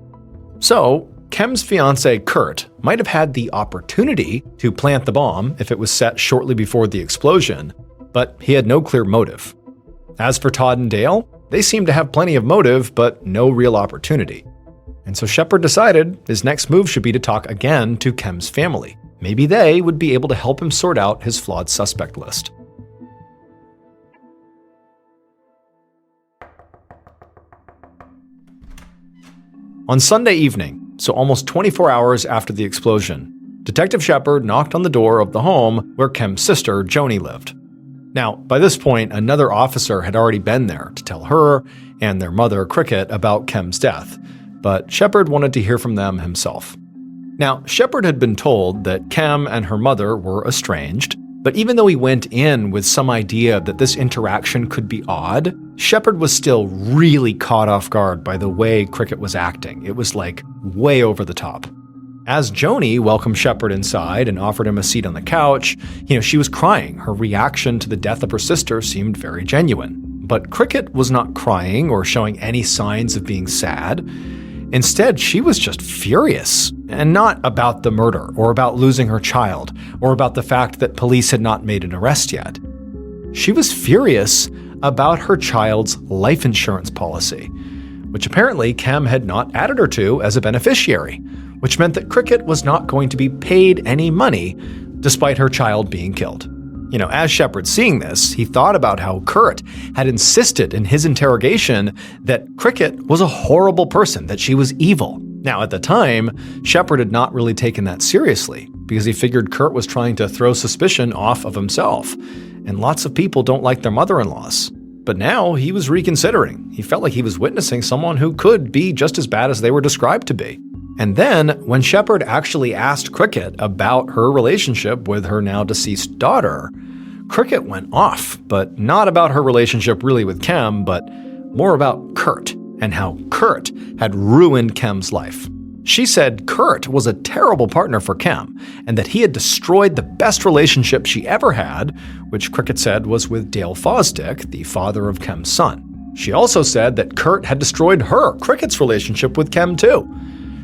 So, Kem's fiancé Kurt might have had the opportunity to plant the bomb if it was set shortly before the explosion, but he had no clear motive. As for Todd and Dale, they seemed to have plenty of motive, but no real opportunity. And so Shepard decided his next move should be to talk again to Kem's family. Maybe they would be able to help him sort out his flawed suspect list. On Sunday evening, so almost 24 hours after the explosion, Detective Shepard knocked on the door of the home where Kem's sister, Joni, lived. Now, by this point, another officer had already been there to tell her and their mother, Cricket, about Kem's death, but Shepard wanted to hear from them himself. Now, Shepard had been told that Kem and her mother were estranged, but even though he went in with some idea that this interaction could be odd, Shepard was still really caught off guard by the way Cricket was acting. It was like way over the top. As Joni welcomed Shepard inside and offered him a seat on the couch, she was crying. Her reaction to the death of her sister seemed very genuine. But Cricket was not crying or showing any signs of being sad. Instead, she was just furious, and not about the murder, or about losing her child, or about the fact that police had not made an arrest yet. She was furious about her child's life insurance policy, which apparently Kem had not added her to as a beneficiary, which meant that Cricket was not going to be paid any money despite her child being killed. As Shepard seeing this, he thought about how Kurt had insisted in his interrogation that Cricket was a horrible person, that she was evil. Now, at the time, Shepard had not really taken that seriously because he figured Kurt was trying to throw suspicion off of himself, and lots of people don't like their mother-in-laws. But now he was reconsidering. He felt like he was witnessing someone who could be just as bad as they were described to be. And then, when Shepard actually asked Cricket about her relationship with her now deceased daughter, Cricket went off, but not about her relationship really with Kem, but more about Kurt and how Kurt had ruined Kem's life. She said Kurt was a terrible partner for Kem, and that he had destroyed the best relationship she ever had, which Cricket said was with Dale Fosdick, the father of Kem's son. She also said that Kurt had destroyed her, Cricket's relationship with Kem too.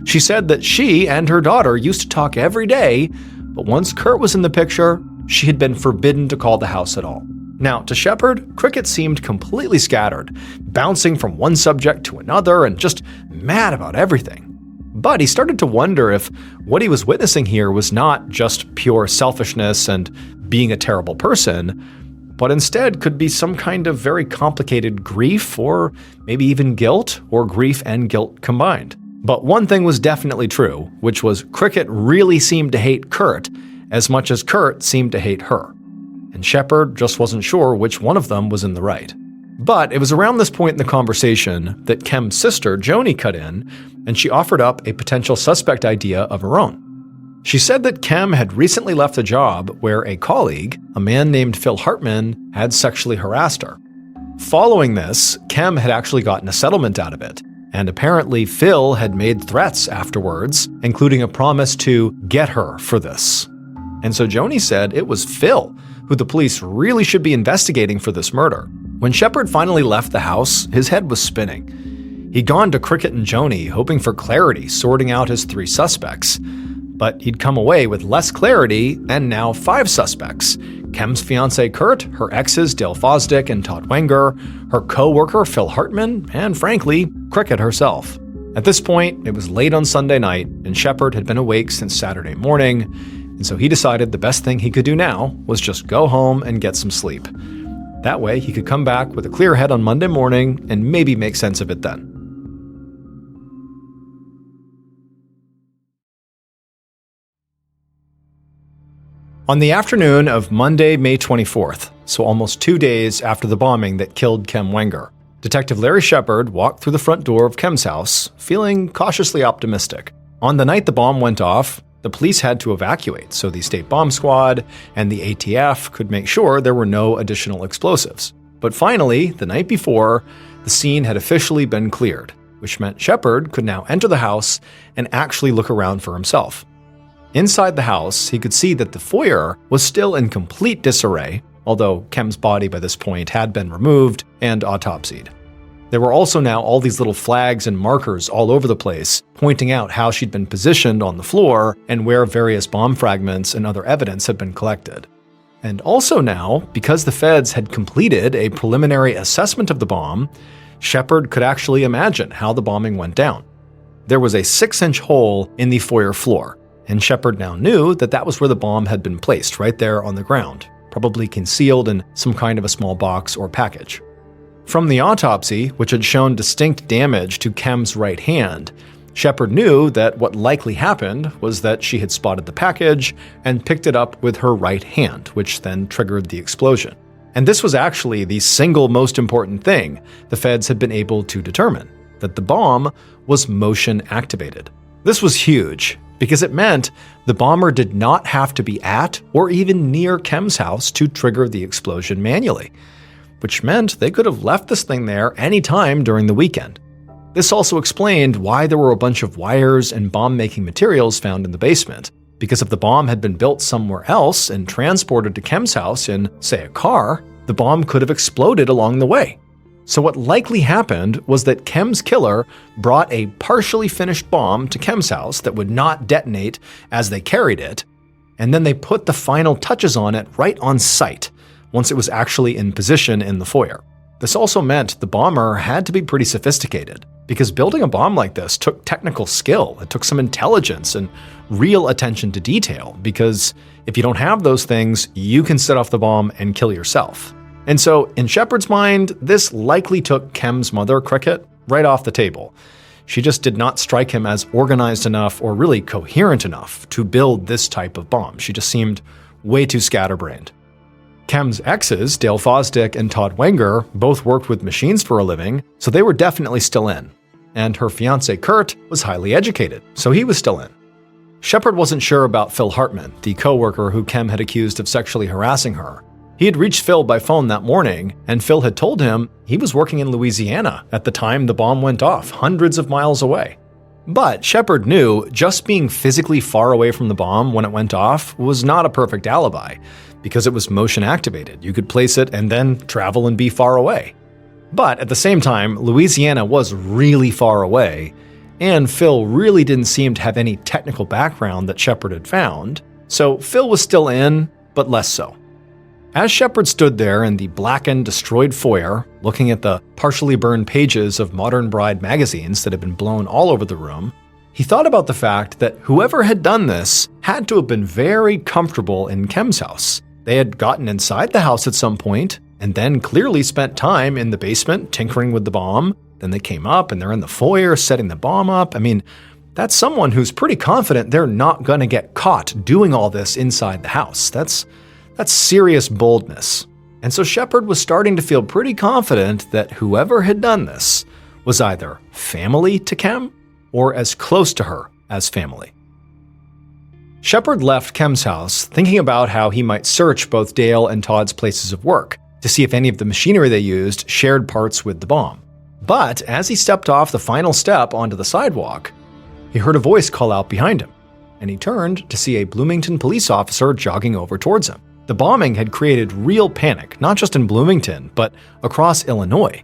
She said that she and her daughter used to talk every day, but once Kurt was in the picture, she had been forbidden to call the house at all. Now, to Shepard, Cricket seemed completely scattered, bouncing from one subject to another and just mad about everything. But he started to wonder if what he was witnessing here was not just pure selfishness and being a terrible person, but instead could be some kind of very complicated grief or maybe even guilt, or grief and guilt combined. But one thing was definitely true, which was Cricket really seemed to hate Kurt as much as Kurt seemed to hate her. And Shepard just wasn't sure which one of them was in the right. But it was around this point in the conversation that Kem's sister, Joni, cut in, and she offered up a potential suspect idea of her own. She said that Kem had recently left a job where a colleague, a man named Phil Hartman, had sexually harassed her. Following this, Kem had actually gotten a settlement out of it, and apparently Phil had made threats afterwards, including a promise to get her for this. And so Joni said it was Phil who the police really should be investigating for this murder. When Shepard finally left the house, his head was spinning. He'd gone to Cricket and Joni, hoping for clarity, sorting out his 3 suspects. But he'd come away with less clarity, and now 5 suspects. Kem's fiancé Kurt, her exes Dale Fosdick and Todd Wenger, her co-worker Phil Hartman, and frankly, Cricket herself. At this point, it was late on Sunday night, and Shepard had been awake since Saturday morning, and so he decided the best thing he could do now was just go home and get some sleep. That way, he could come back with a clear head on Monday morning and maybe make sense of it then. On the afternoon of Monday, May 24th, so almost 2 days after the bombing that killed Kem Wenger, Detective Larry Shepard walked through the front door of Kem's house, feeling cautiously optimistic. On the night the bomb went off, the police had to evacuate so the State Bomb Squad and the ATF could make sure there were no additional explosives. But finally, the night before, the scene had officially been cleared, which meant Shepard could now enter the house and actually look around for himself. Inside the house, he could see that the foyer was still in complete disarray, although Kem's body by this point had been removed and autopsied. There were also now all these little flags and markers all over the place, pointing out how she'd been positioned on the floor and where various bomb fragments and other evidence had been collected. And also now, because the feds had completed a preliminary assessment of the bomb, Shepard could actually imagine how the bombing went down. There was a 6-inch hole in the foyer floor, and Shepard now knew that that was where the bomb had been placed, right there on the ground, probably concealed in some kind of a small box or package. From the autopsy, which had shown distinct damage to Kem's right hand, Shepard knew that what likely happened was that she had spotted the package and picked it up with her right hand, which then triggered the explosion. And this was actually the single most important thing the feds had been able to determine, that the bomb was motion activated. This was huge, because it meant the bomber did not have to be at or even near Kem's house to trigger the explosion manually, which meant they could have left this thing there any time during the weekend. This also explained why there were a bunch of wires and bomb-making materials found in the basement, because if the bomb had been built somewhere else and transported to Kem's house in, say, a car, the bomb could have exploded along the way. So what likely happened was that Kem's killer brought a partially finished bomb to Kem's house that would not detonate as they carried it, and then they put the final touches on it right on site, once it was actually in position in the foyer. This also meant the bomber had to be pretty sophisticated, because building a bomb like this took technical skill, it took some intelligence and real attention to detail, because if you don't have those things, you can set off the bomb and kill yourself. And so, in Shepard's mind, this likely took Kem's mother, Cricket, right off the table. She just did not strike him as organized enough or really coherent enough to build this type of bomb. She just seemed way too scatterbrained. Kem's exes, Dale Fosdick and Todd Wenger, both worked with machines for a living, so they were definitely still in. And her fiancé Kurt was highly educated, so he was still in. Shepard wasn't sure about Phil Hartman, the co-worker who Kem had accused of sexually harassing her. He had reached Phil by phone that morning, and Phil had told him he was working in Louisiana at the time the bomb went off, hundreds of miles away. But Shepard knew just being physically far away from the bomb when it went off was not a perfect alibi, because it was motion activated. You could place it and then travel and be far away. But at the same time, Louisiana was really far away, and Phil really didn't seem to have any technical background that Shepard had found, so Phil was still in, but less so. As Shepard stood there in the blackened, destroyed foyer, looking at the partially burned pages of Modern Bride magazines that had been blown all over the room, he thought about the fact that whoever had done this had to have been very comfortable in Kem's house. They had gotten inside the house at some point, and then clearly spent time in the basement tinkering with the bomb. Then they came up and they're in the foyer setting the bomb up. I mean, that's someone who's pretty confident they're not going to get caught doing all this inside the house. That's serious boldness. And so Shepard was starting to feel pretty confident that whoever had done this was either family to Kem or as close to her as family. Shepard left Kem's house thinking about how he might search both Dale and Todd's places of work to see if any of the machinery they used shared parts with the bomb. But as he stepped off the final step onto the sidewalk, he heard a voice call out behind him, and he turned to see a Bloomington police officer jogging over towards him. The bombing had created real panic, not just in Bloomington, but across Illinois.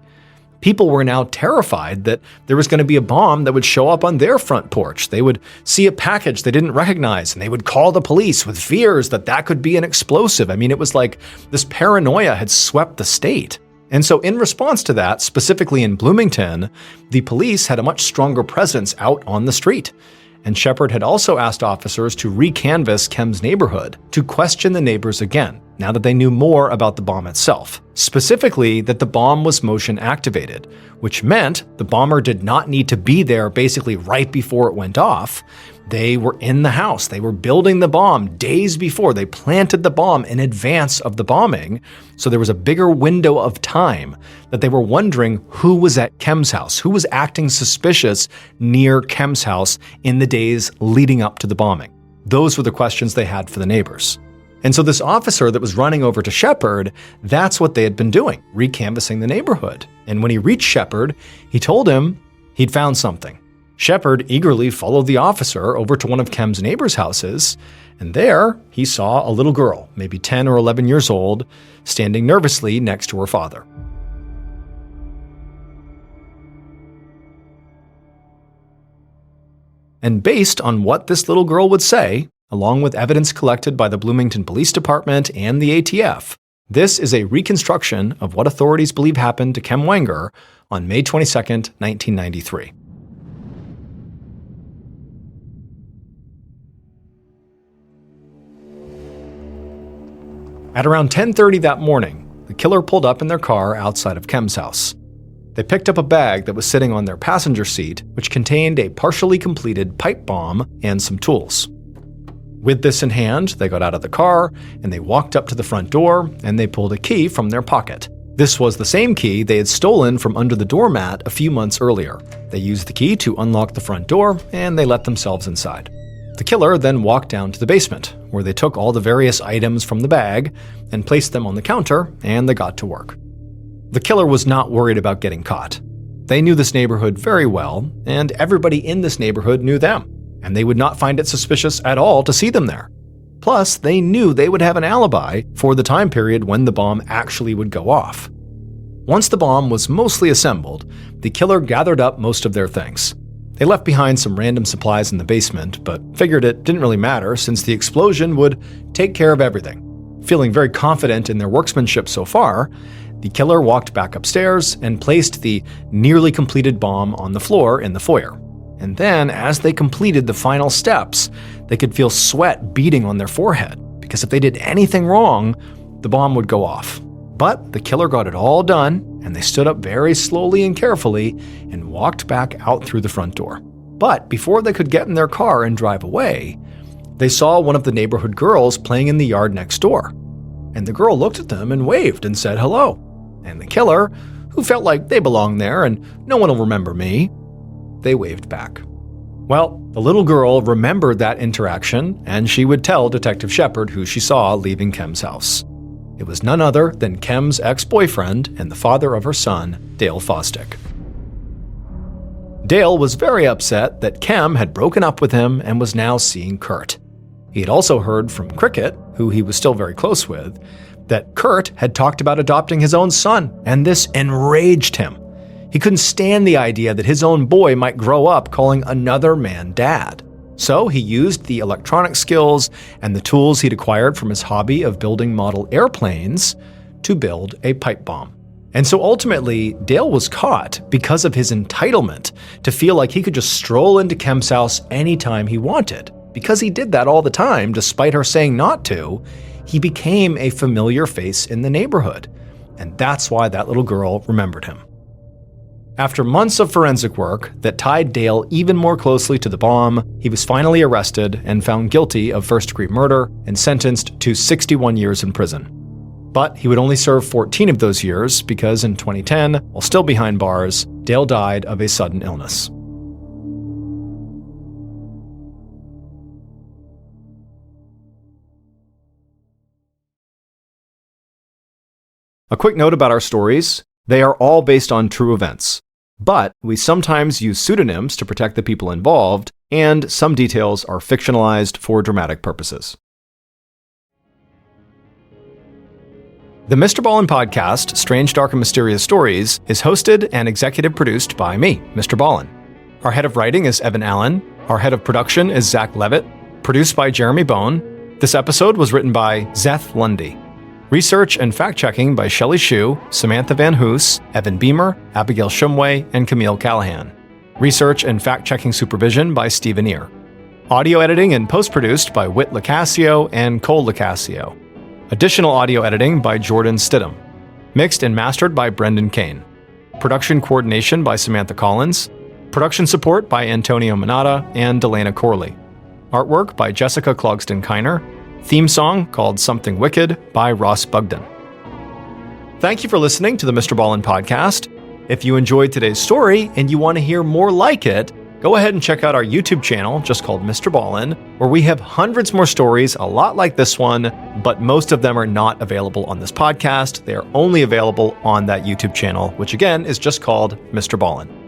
People were now terrified that there was going to be a bomb that would show up on their front porch. They would see a package they didn't recognize, and they would call the police with fears that that could be an explosive. I mean, it was like this paranoia had swept the state. And so in response to that, specifically in Bloomington, the police had a much stronger presence out on the street. And Shepard had also asked officers to recanvass Kem's neighborhood to question the neighbors again, now that they knew more about the bomb itself. Specifically, that the bomb was motion activated, which meant the bomber did not need to be there basically right before it went off. They were in the house. They were building the bomb days before. They planted the bomb in advance of the bombing, so there was a bigger window of time that they were wondering who was at Kem's house, who was acting suspicious near Kem's house in the days leading up to the bombing. Those were the questions they had for the neighbors. And so this officer that was running over to Shepard, that's what they had been doing, recanvassing the neighborhood. And when he reached Shepard, he told him he'd found something. Shepard eagerly followed the officer over to one of Kem's neighbors' houses, and there he saw a little girl, maybe 10 or 11 years old, standing nervously next to her father. And based on what this little girl would say, along with evidence collected by the Bloomington Police Department and the ATF, this is a reconstruction of what authorities believe happened to Kem Wenger on May 22, 1993. At around 10:30 that morning, the killer pulled up in their car outside of Kem's house. They picked up a bag that was sitting on their passenger seat, which contained a partially completed pipe bomb and some tools. With this in hand, they got out of the car and they walked up to the front door and they pulled a key from their pocket. This was the same key they had stolen from under the doormat a few months earlier. They used the key to unlock the front door and they let themselves inside. The killer then walked down to the basement, where they took all the various items from the bag and placed them on the counter, and they got to work. The killer was not worried about getting caught. They knew this neighborhood very well, and everybody in this neighborhood knew them, and they would not find it suspicious at all to see them there. Plus, they knew they would have an alibi for the time period when the bomb actually would go off. Once the bomb was mostly assembled, the killer gathered up most of their things. They left behind some random supplies in the basement, but figured it didn't really matter since the explosion would take care of everything. Feeling very confident in their workmanship so far, the killer walked back upstairs and placed the nearly completed bomb on the floor in the foyer. And then, as they completed the final steps, they could feel sweat beating on their forehead, because if they did anything wrong, the bomb would go off. But the killer got it all done, and they stood up very slowly and carefully and walked back out through the front door. But before they could get in their car and drive away, they saw one of the neighborhood girls playing in the yard next door. And the girl looked at them and waved and said hello. And the killer, who felt like they belonged there and no one will remember me, they waved back. Well, the little girl remembered that interaction, and she would tell Detective Shepard who she saw leaving Kem's house. It was none other than Kem's ex-boyfriend and the father of her son, Dale Fosdick. Dale was very upset that Kem had broken up with him and was now seeing Kurt. He had also heard from Cricket, who he was still very close with, that Kurt had talked about adopting his own son, and this enraged him. He couldn't stand the idea that his own boy might grow up calling another man dad. So he used the electronic skills and the tools he'd acquired from his hobby of building model airplanes to build a pipe bomb. And so ultimately, Dale was caught because of his entitlement to feel like he could just stroll into Kem's house anytime he wanted. Because he did that all the time, despite her saying not to, he became a familiar face in the neighborhood. And that's why that little girl remembered him. After months of forensic work that tied Dale even more closely to the bomb, he was finally arrested and found guilty of first-degree murder and sentenced to 61 years in prison. But he would only serve 14 of those years because in 2010, while still behind bars, Dale died of a sudden illness. A quick note about our stories: they are all based on true events. But we sometimes use pseudonyms to protect the people involved, and some details are fictionalized for dramatic purposes. The MrBallen podcast, Strange, Dark, and Mysterious Stories, is hosted and executive produced by me, MrBallen. Our head of writing is Evan Allen. Our head of production is Zach Levitt. Produced by Jeremy Bone. This episode was written by Zeth Lundy. Research and fact-checking by Shelley Shue, Samantha Van Hoos, Evan Beamer, Abigail Shumway, and Camille Callahan. Research and fact-checking supervision by Stephen Ear. Audio editing and post-produced by Whit Lacasio and Cole Lacasio. Additional audio editing by Jordan Stidham. Mixed and mastered by Brendan Kane. Production coordination by Samantha Collins. Production support by Antonio Minata and Delana Corley. artwork by Jessica Clogston-Kiner, theme song called Something Wicked by Ross Bugden. Thank you for listening to the MrBallen podcast. If you enjoyed today's story and you want to hear more like it, go ahead and check out our YouTube channel, just called MrBallen, where we have hundreds more stories, a lot like this one, but most of them are not available on this podcast. They are only available on that YouTube channel, which again is just called MrBallen.